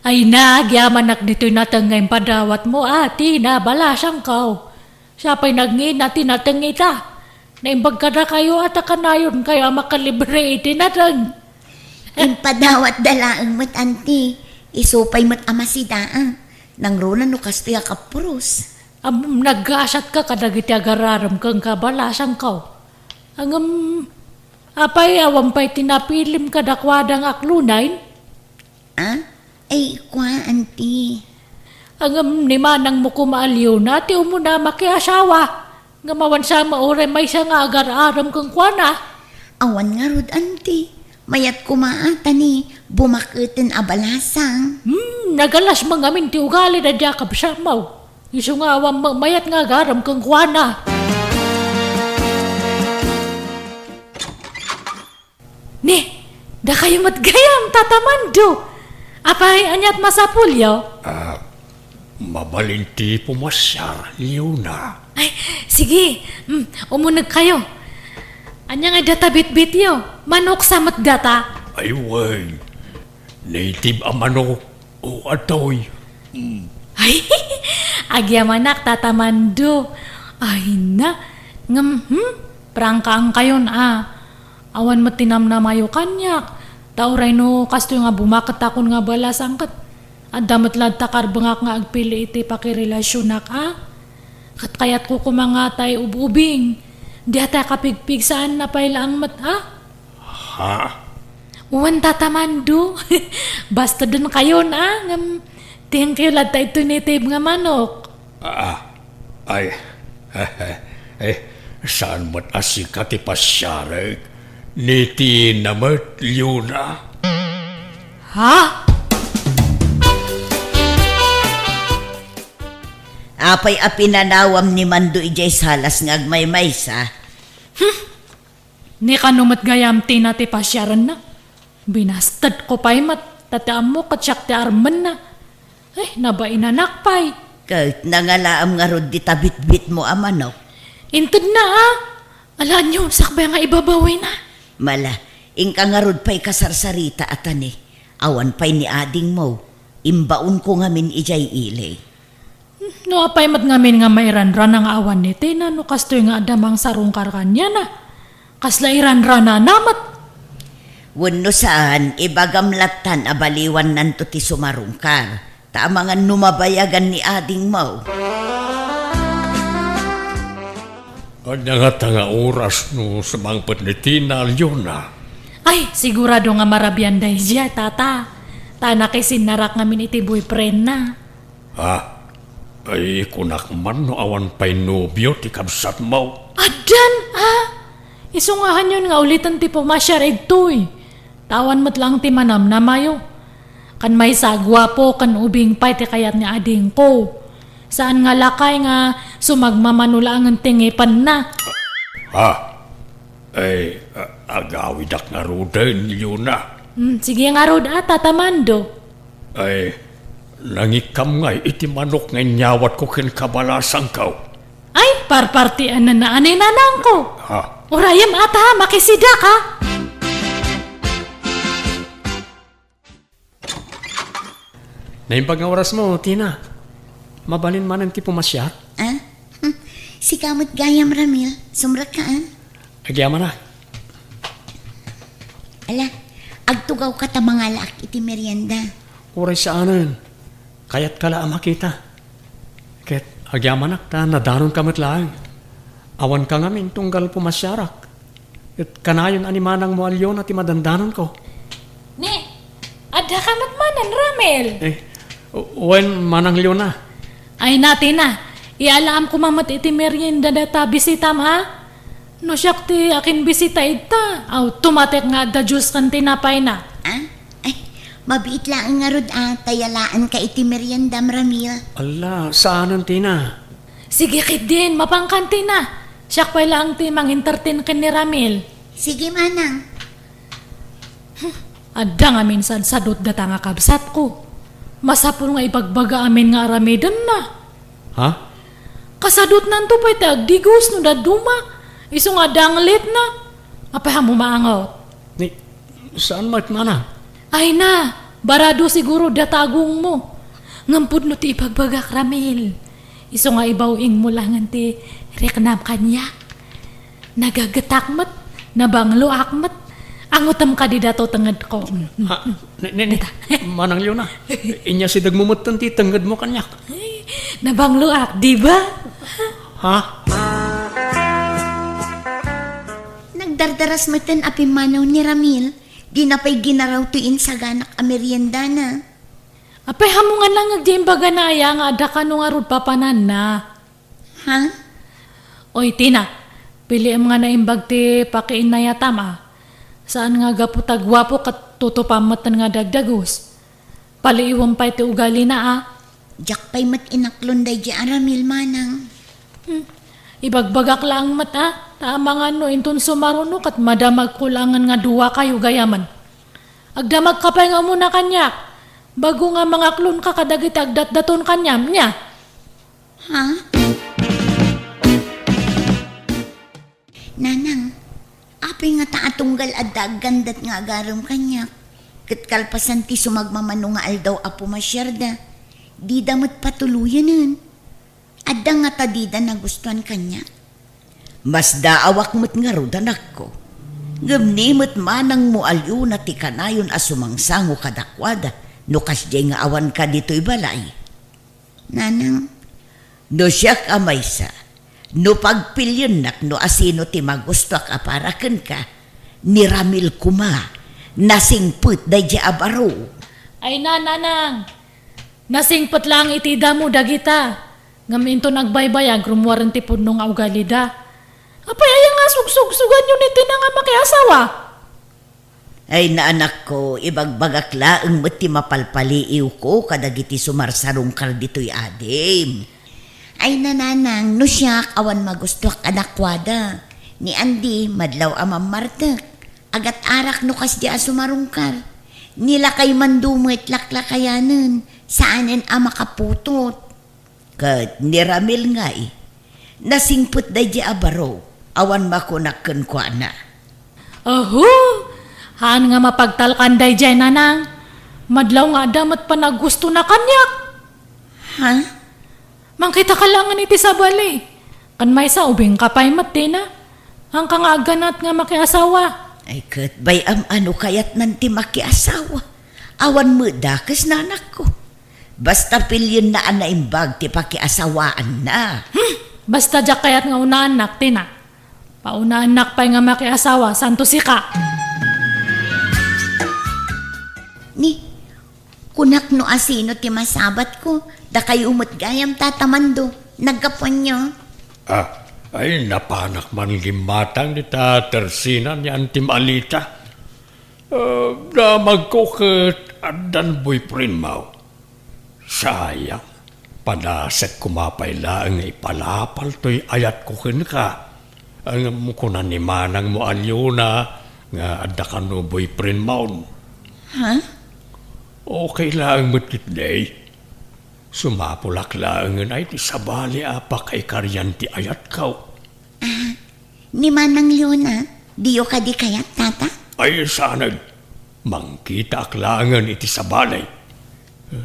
Ay nagyamanak dito'y natangay padawat mo ati na balasang kau. Siya pa'y nagngin na tinatang ita. Naimbag ka na kayo at kanayon kayo makalibre iti natang. Impadawat dalaang mat anti. Isupay mat amasidaan. Nang runa no kastiya kapuros. Nag-asat ka kadagiti agararam kang kabalasang kau. Apay awam pa'y tinapilim kadakwadang aklunain. Ay, kwa, auntie. Ni manang mo kumaaliw na, ti umuna makiasawa. Nga mawan sa maure may siya nga agar-aram kang kwana. Awan nga rod, auntie. Mayat kumaata ni, bumakitin abalasang. Nagalas mangamin ti ugali na Jacob Samaw. Isu nga awam mayat nga agaram kang kwana. Ni, da kayo matgayam, tatamando. Apay, anyat masapulyo? Mabalinti pumasyar niyo na. Ay, sige, umunag kayo. Anya nga data bit-bit yo, manok sa matdata. Ay, way. Native ang manok o atoy. Ay, agyamanak tatamando. Ay na, prangka ang kayon Awan mo tinam na mayo kanyak. Tauray no, kasto nga bumakat akon nga balas angkat. At damat lad takar bangak nga agpili iti pakirelasyonak Kat kayat ko kumangatay ububing. Di ata kapigpig saan na pailaang mat Uwan tatamando. Basta dun kayo thank you lad tayo tunitib nga manok. Ay, saan mo't asikat ipasyarek? Niti namat Lyuna. Apay apinanawam ni Mando ijay salas ng agmay-maysa. Ni kanumat gayam tinati pasyaran na. Binastad ko pa'y mat, tataam mo katsyak ti arman na. Ay, nabain anak pa'y. Kahit nangalaam nga rod di tabit-bit mo manok. Intad na Alaan nyo, sakbay nga ibabawin na. Mala, ingka nga rod pa'y kasarsarita atani. Awan pa'y ni ading mo. Imbaon ko ngamin ijay ilay. No apay mat ngamin nga mairanran ang awan ni Tina no kastoy nga adamang sarong karkanya na. Kasla iranrana namat. Wano saan, ibagamlatan abaliwan nanto ti sumarungkar. Taamangan numabayagan ni ading mo. Kanya nga oras no sa mga patnitina yun na. Ay, sigurado nga marabian day siya, tata. Tana kay sinarak ngamin iti boyfriend na. Ay kunak man no awan pa'y nobyo ti kabsat mo. Adan, isungahan yun nga ulitan ti pumasyar ito eh. Tawan mo't lang ti manam na mayo. Kan may sagwa po kan ubing pay ti kayat ni ading ko. Saan nga lakay nga sumagmamanula ang tingipan na. Agawidak nga rudan yun na. Sige nga rod tatamando. Ay, nangikam nga iti manok nga nyawat ko kin kabalasang kaw. Ay, parpartian na anay nanang ko. Urayam ata, makisida ka. Naimbag nga oras mo, Tina. Mabalin man ang ti pumasyat. Si kamot gayam, Ramil. Sumrat ka, Agyaman na. Ala, agtugaw ka ta mga laak iti merienda. Uray sa anan. Kaya't kala makita. Ket agyaman na ta nadanon kamot lang. Awan ka ngamin tunggal pumasyarak. At kanayon animanang mo alyon at imadandanon ko. Ne, ada ka matmanan, Ramel. Wen manang liyon na. Ay natin na. Iaalaam ko mamat iti merienda data bisitam ha. No siyak ti akin bisita ita. Aw, tumatek nga da Diyos kan tinapay na. Ay, mabiit lang nga rod tayalaan ka iti merienda, Ramil. Ala, saanan Tina? Sige kit din, mapangkanti na. Siyak pa lang ti mang-entertain ka ni Ramil. Sige, manang. Adda nga minsan sadot data nga kabsat ko. Masapul nga ibagbaga amin nga aramidan na. Ha? Kasadot nanto pa iti agdigos no daduma. Iso nga danglit na. Apay mo maangot. Ni, saan mat mana? Ay na, barado siguro datagong mo. Ngampud no ti ipagbagak Ramil. Iso nga ibawing mo lang ti reknam kanya. Nagagatakmat, nabanglo akmat. Angutam ka di dato tangad ko. Manang liyo na. Inya si dagmumutan ti tangad mo kanyak. Nabanglo ak, di ba? Ha? Nagdardaras mo ten apimanaw ni Ramil. Di na pa'y ginaraw tuin sa ganak a merienda na. Apay hamungan lang agdimbaga na aya nga ada ka nung arod papanan na. Ha? Oy, Tina, pili ang mga naimbag ti pakiin na yatam Saan nga gaputagwapo kat tutupamatan nga dagdagos. Paliiwang pa iti ugali na Diyak pa'y mat inaklon day di Ramil, manang. Ibagbagak lang mat Tama nga no, inton sumarunok at madamag kulangan nga duwa kayo gayaman. Agdamag ka pa nga muna kanyak. Bago nga mga klon ka kadagit agdat-daton kanyam niya. Ha? Nanang, apay nga taatunggal at dagandat nga agaram kanyak. Katkalpasan ti sumagmamano nga aldaw apo masyarda. Di damot patuluyan nun. Adda nga tadida na gustuhan kanyak. Mas daawak mo't nga rodanak ko. Gamnimot manang mo alyo na ti kanayon asumangsango kadakwada no kasjay nga awan ka dito'y balay. Nanang, No siyak amaysa, no pagpilyon nak no asino ti magusto ak aparakan ka, ni Ramil kuma, nasingput day di abaro. Ay nanang, nasingpot lang iti damo dagita. Ngaminto nagbaybayag rumuwaran ti punong augalida. Apay ay nga sugsugsugan yun iti na nga makiasawa. Ay naanak ko, ibagbagak laeng mo't ti mapalpaliiw ko kadagiti sumarsarong kar dito'y adim. ay nananang no siyak awan magusto kadakwada. Ni Andy madlaw amam martek. Agat arak no kas di asumarungkar. Nila kay mandumit laklakayanan. Saanen ama kaputot. Kat ni Ramil nga nasingput day di abaro. Awan makunakken kwa na. Haan nga mapagtalkanday dyan, nanang. Madlaw nga damat pa nagusto na kanyak. Ha? Mangkita ka langan iti sa bali. Kan may sa ubing kapay mati na. Ang kangaganat nga makiasawa. Ay kat bay ano kayat nanti makiasawa. Awan mo dakas na anak ko. Basta pilyon na anaimbag ti pakiasawaan na. Basta jak kayat nga una anak, tina. Pauna anak pa'y nga makiasawa, santo sika. Ni, kunak no asino ti masabat ko, da kayo umot gayam tatamando, nagkapuan nyo. Ay napanak man gimatang ni Tersina ni Antim Alita. Damag ko ket adan boyfriend mo. Sayang, panaset kumapay lang ipalapal to'y ayat ko ka. Ang mukunan ni Manang mo alyona nga adda ka no boyfriend mo. Ha? Okay lang mutkit day. Sumapulak lang ay ti sabali apa kay karyanti ayat kaw. Ni Manang Leona, diyo ka di kayat tata? Ay sanag, mangkita aklangan iti sabalay.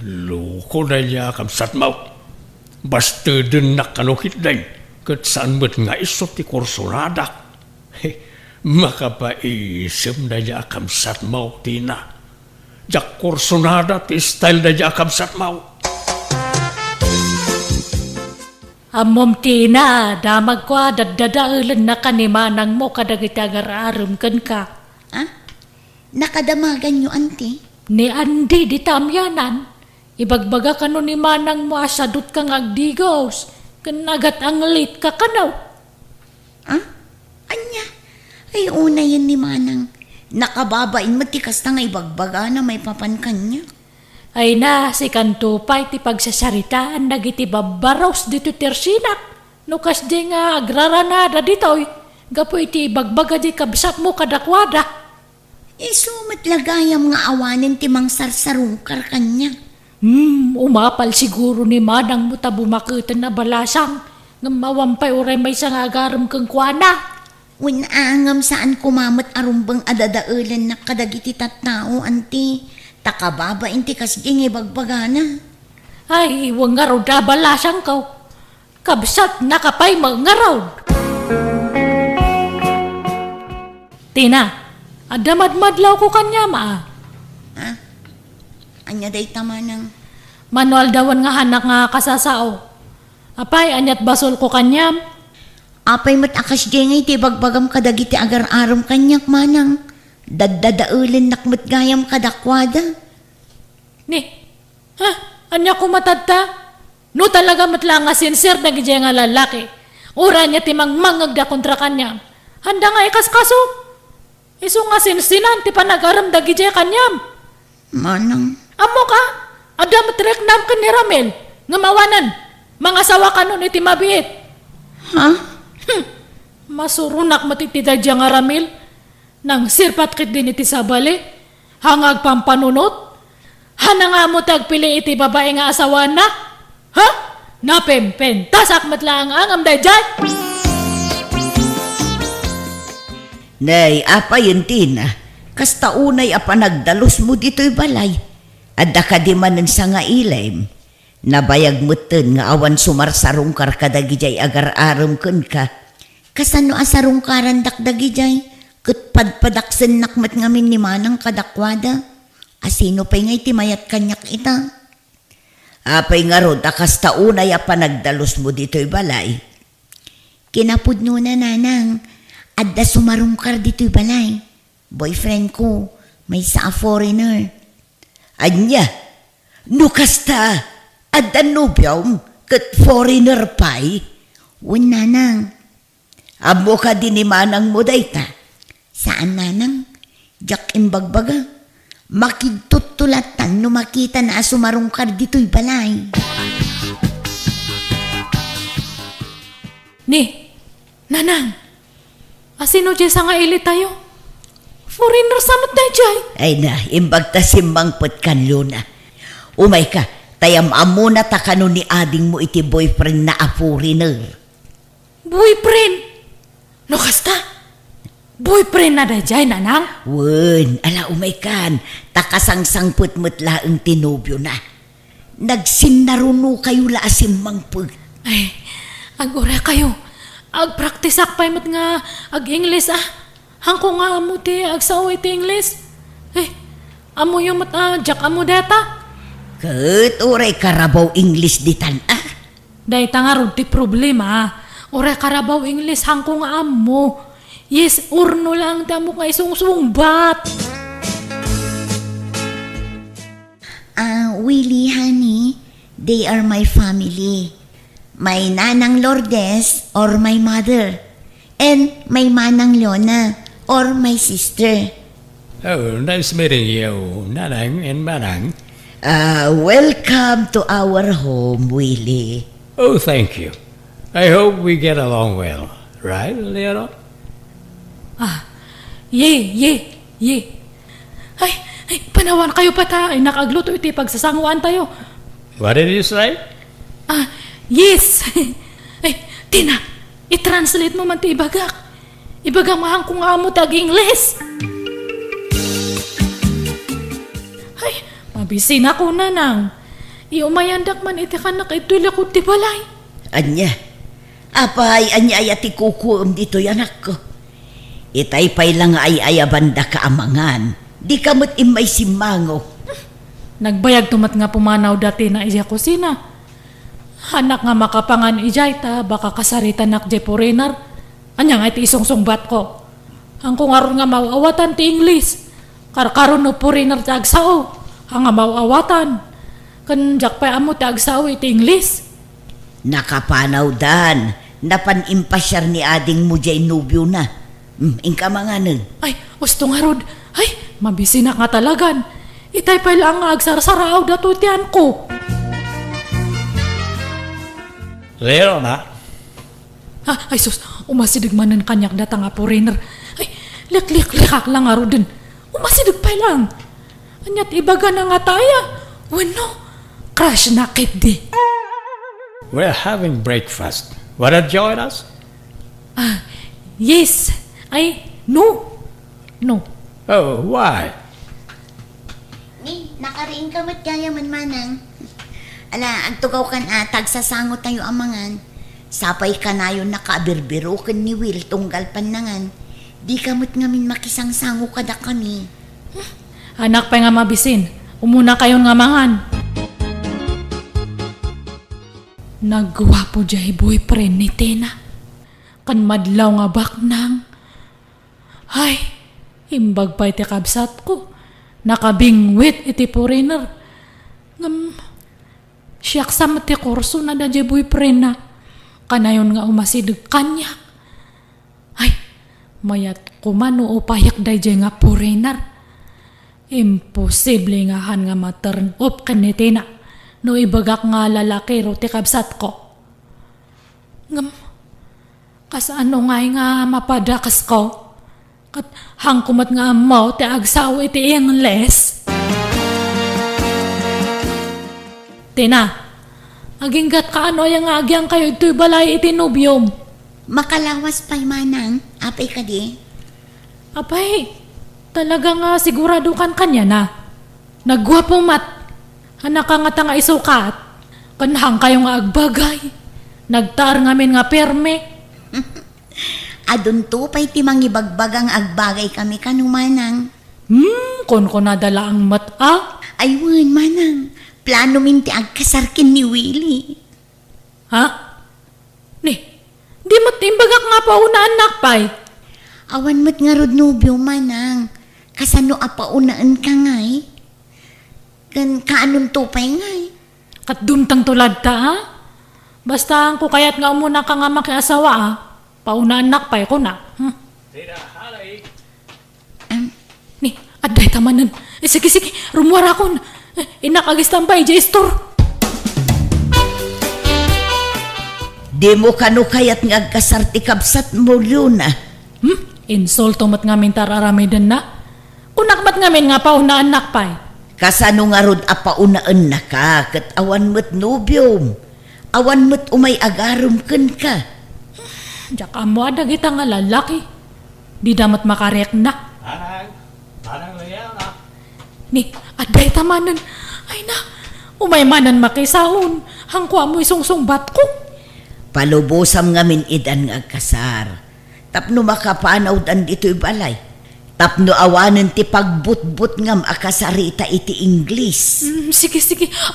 Loko na niya kamsat mo. Basta din nakanukit day, kat saan mo't nga isot ti kursuradak. Makapaisip na niya kamsat mo, Tina. Jak kursonada ti style na niya kamsat mo. Amom Tina, damag ko dadadaulan na kanimanang mo kadagiti agar-arum kan ka. Ha? Nakadamagan nyo, ante? Ni Andi di tamyanan. Ibagbaga ka no ni manang mo asadot kang agdigos. Kanagat ang lit ka kanaw. Ha? Anya? Ay, una yun ni Manang. Nakababain mo tikas na nga ibagbaga na may papankan niya. Ay na, si Kantupay ti pagsasaritaan nagiti babaraws dito tersinak. Nukas di nga agraranada ditoy. Gapo iti ibagbaga di kabsat mo kadakwada. Sumat lagayam nga awanin ti mang sarsarungkar kanya. Umapal siguro ni Manang mo tabumakitan na balasang. Ngam mawampay uray may sangagarem kang kwana. Winaangam saan kumamat arumbang adadaulan na kadagiti tattao, ante. Takababa inti kasging ibagbagana. Ay, wang nga raw dabalasang kaw. Kabsat nakapay mga raw. Tina, adamadmadlaw ko kanya ma. Ha? Anya day tama ng... Manual dawan nga hanak nga kasasao. Apay, anyat basol ko kanyam. Apay matakas di ti bagbagam kadagiti agar-aram kanyak manang. Daddadaulin nakmat gayam kadakwada. Ni, ha? Anya ko matadta? No talaga matlang nga sincere na gijay nga lalaki. Ura niya timang mangagda kontra kanyam. Handa nga ikaskaso. Iso nga sinsinan ti panagaram da gijay kanyam. Manang. Amo ka? Adam trek nam ka ni Ramel. Nga mawanan. Mga sawa ka nun iti mabiit. Ha? Masurunak matitida dya nga Ramel. Nang sirpat kit din iti sabali. Hangag pampanunot. Hana nga mo tagpili iti babae nga asawa na. Ha? Napempen. Tasak matlang ang amday dyan. Nay, apa yun, Tina? Kasta unay apa nagdalos mo dito'y balay. Adda ka di manan sa nga ilaym. Nabayag mo ten nga awan sumarsarungkar kadagijay agar-aram kun ka. Kasano asarungkaran dakdagijay? Ket padpadaksen nakmat ngamin ni Manang kadakwada. Asino pa'y ngay timayat kanyak ita? Apay nga rod, kasta unay apa nagdalos mo dito'y balay. Kinapudno na nanang. Adda sumarungkar dito'y balay. Boyfriend ko, may sa foreigner. Anya, no kasta, adda nobyom, ket foreigner pa'y. Wen nanang. Amo ka din ni Manang mo dayta. Saan nanang? Jak imbagbaga. Makigtutulatan no makita na sumarungkar dito'y balay. Ni, nanang. Asino dyan sa nga ili tayo? Foreigner samot tayo dyan. Ay na, imbag ta simbangpot kan Luna. Umay ka, tayam amo na takano ni ading mo iti boyfriend na a foreigner. Boyfriend? No kasta? Boyfriend na dyan, nanang? Wen, ala umay kan, takasangsangput mo't laeng tinobyo na. Nagsinnaruno kayo la asimbangpot. Ay, agora kayo. Agpraktisak pa imot nga ag-English Hangko nga amo ti agsaw iti English. Amo yung jak amo data. Ket oray karabaw English ditan Dahita nga rod ti problema. Oray karabaw English hangko nga amo. Yes, urno lang tamo nga isungsungbat. Willie, honey, they are my family. My nanang Lourdes or my mother. And my manang Leona or my sister. Oh, nice meeting you, Nanang and Manang. Welcome to our home, Willie. Oh, thank you. I hope we get along well. Right, Leona? Ye. Ay, panawan kayo pa ta. Ay, nakagluto iti pagsasanguan tayo. What did you say? Yes. Ay, Tina, i-translate mo man ti ibagak. Ibagak mahang kung amo tag Ingles. Ay, mabisin ako na nang. Iumayandak man iti kanak ito'y lakot ti balay. Anya, apay anya ayati kukuom dito yanak ko. Itay pay lang ay ayabanda ka amangan. Di kamot imay simango. Nagbayag tumat nga pumanaw dati na isya kusina. Hanak nga makapangan ijay ta baka kasarita nak jay foreigner. Anya nga iti isungsungbat ko. Ang kung aron nga mauawatan ti English. Karkaron no foreigner ti agsao. Ang nga mauawatan. Kanjak pa amo ti agsao iti English. Nakapanaw dan. Napanimpasyar ni ading mo jay nubyo na. Ingka manganan. Ay, gusto nga rod. Ay, mabisi na nga talagan. Itay pa lang nga agsarsaraaw dato tiyan ko. Leona? Ay sus, umasidig man ng kanyak data nga foreigner. Ay, likak lang nga rodin. Umasidig pa lang. Anyat ibaga na nga taya. Wano, crush na kit di. We're having breakfast. Wanna join us? Yes. Ay, no. Oh, why? Ni, nakariin ka mat kaya man manang. Ala, agtugaw kan tagsasangot tayo amangan. Sapay ka na yun nakabirbirukan ni Will tunggal panangan. Di kamot ngamin makisangsango kada kami. Anak pa nga mabisin. Umuna kayon nga mangan. Nagwapo jay boyfriend ni Tina. Kan madlaw nga baknang. Ay, imbag pa iti kabsat ko. Nakabingwit iti foreigner. Siyak sa mati korso na da jay boyfriend na. Kanayon nga umasidig kanyak. Ay, mayat kumano upayak da jay nga foreigner. Imposible nga han nga ma-turn up kan ni Tina. No ibagak nga lalaki ro ti kabsat ko. Kasano nga mapadakas ko? Kat hangkumat nga mo ti agsaw iti Ingles. Tina, aginggat ka ano yung agyang kayo ito'y balay iti nubyom. Makalawas pa'y manang, apay ka di. Apay, talaga nga sigurado kan kanya na. Nagwapo mat. Anak ka nga tanga isukat. Kanhang kayo nga agbagay. Nagtar ngamin nga perme. Adun to pa'y timang ibagbagang agbagay kami kanumanang. Kon ko nadala ang mata. Aywan manang, plano min ti agkasarkin ni Willie. Ha? Di mo't imbagak nga pa unaan nakpay. Awan mo't nga rod nubyo manang, kasano apaunaan ka ngay? Kan kaanon to pa'y ngay? Kat dumtang tulad ta ha? Basta ko kayat nga umuna ka nga makiasawa ha? Paunaan nakpay ko na. Ni, aday tamanan. Sige, rumuara ko. Inakagistang pa, store. Di mo kano kayat nga agkasarti kabsat mo yun Insulto mat ngamin tararamidan na. Kunakmat ngamin nga paunaan nakpay. Kasano nga rod apaunaan na ka, kat awan mo't nubyom. Awan mo't umay agarom ken ka. Diyak amo adag ita nga lalaki. Di damat makarek na. Manang Leona. Ni, aday tamanan. Ay na, umaymanan makisahon. Hangkwa mo isungsungbat ko. Palubosam ngamin idan nga agkasar. Tapno makapanaw dan dito'y balay. Tapno awanan ti pagbutbut ngam akasarita iti English. Sige,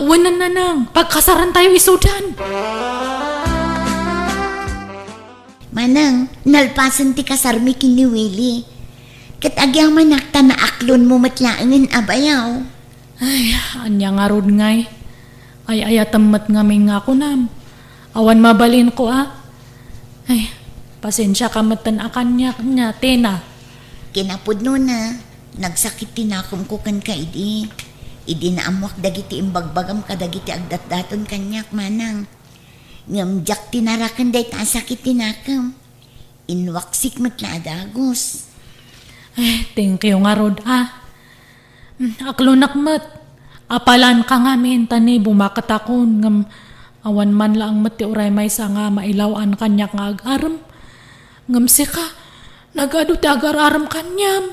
wanan na nang. Pagkasaran tayo isudan. Manang, nalpasan ti kasarmi kini Willie. Kat agyaw manakta na aklon mo matlaangan abayaw. Ay, anya nga rod ngay. Ay ayatamat ngamin nga ako nam. Awan mabalin ko Ay, pasensya ka matan akan niya, Tena. Kinapod no na, nagsakit tinakom ko kan ka idi. Idi na amwak dagiti imbagbagam ka dagiti agdat-daton kanyak manang. Ngamjak tinarakan day ta sakit tinakam. Inwaksik matla adagos. Ay, thank you nga rod Aklo nakmat. Apalan ka nga min tani bumakatakon ngam awan man lang mati uray may sa nga mailawan kanyak nga agaram. Ngam ka, nagado ti agar-aram kanyam.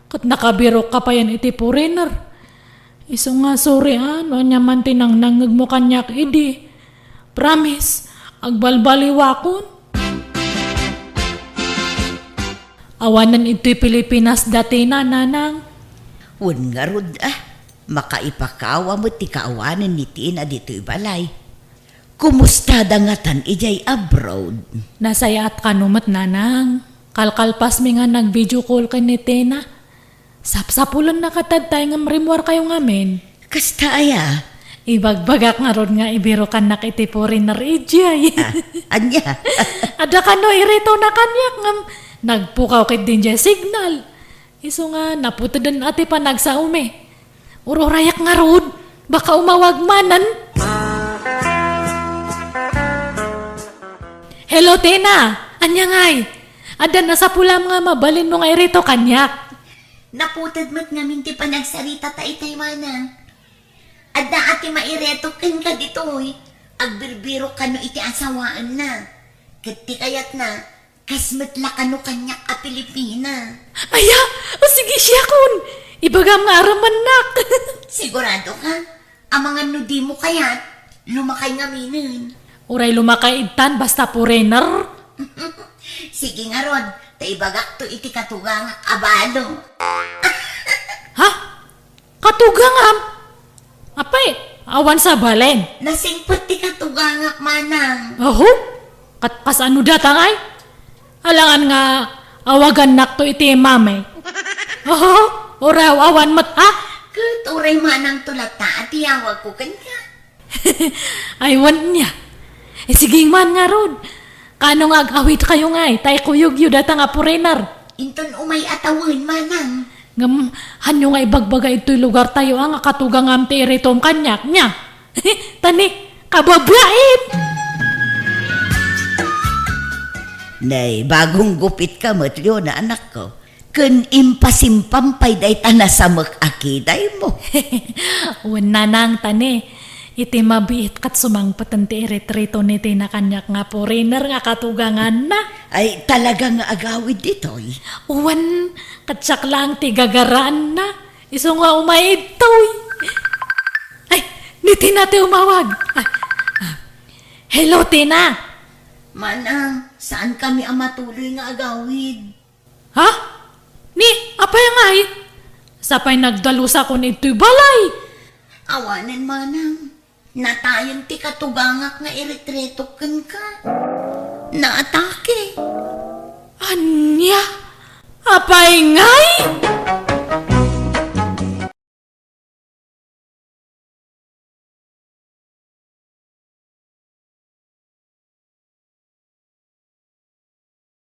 Kat nakabiro ka pa yan iti foreigner. Iso nga sorry no nya man tinang nangag mo kanyak idi. Promise, agbalbaliwakon. Awanan ito'y Pilipinas dati na, nanang. Wan nga rod makaipakawa mo ti kaawanan ni Tina dito'y balay. Kumusta dangatan ijay abroad? Nasaya at kanumat, nanang. Kalkalpas mi nga nag-video call kay ni Tina. Sapsapulan na katadtay nga marimwar kayo ngamin. Kasta aya? Ibagbagak nga ron nga ibiro kan nakiti foreigner ijay. Anya? Ada ka no irito na kanyak ngam. Nagpukaw kay din dyan signal. Iso nga naputadan ati pa nagsaume. Urorayak nga rod. Baka umawag manan. Hello, Tina. Anya ngay. Ada na sa pulam nga mabalin mo nga irito kanyak. Naputad mo't ngamin ti panagsarita ta itay manang. Adda ati mairetok ka dito'y. Agbirbiro ka no iti asawaan na. Kati kayat na, kasmatla ka no kanyak a Pilipina. Aya, sige siya kun. Ibagam nga araman nak. Sigurado ka? Ang mga nudi mo kayat, lumakay ngaminan. Uray lumakay itan basta foreigner. Sige nga ron, taibagak to iti katugang abalo. Ha? Katugangam? Apay, awan sa balen. Nasingpot ti katugangak manang. Aho? Katpas ano datang ay? Alangan nga awagan nak to iti mamay. Aho? Uraw awan mat Kuturay manang tulata at iawag ko kanya. Aywan niya. Sige man nga rod. Kano nga agawit kayo nga tay kuyog yu datang nga foreigner. Inton umay atawin manang. Ngam, hanyo nga ibagbaga ito'y lugar tayo nga katugang am ti iritom kanyak niya. Tani, kababait! Nay, bagong gupit ka matyo na anak ko. Kun impasimpampay day tanasamak akiday mo. Wala nang tani. Iti mabiit kat sumangpatan ti iritrito ni Tina kanyak nga foreigner nga katugangan na. Ay talaga nga agawid dito'y. Uwan, katsak lang ti gagaraan na. Iso nga umaid to'y. Ay, ni Tina ti umawag. Hello, Tina. Manang, saan kami ang matuloy nga agawid? Ha? Ni, apay nga sapay nagdalusa ko nito'y balay. Awanan manang. Natayon ti katugangak nga iretreto kan ka. Naatake. Anya? Apay ngay?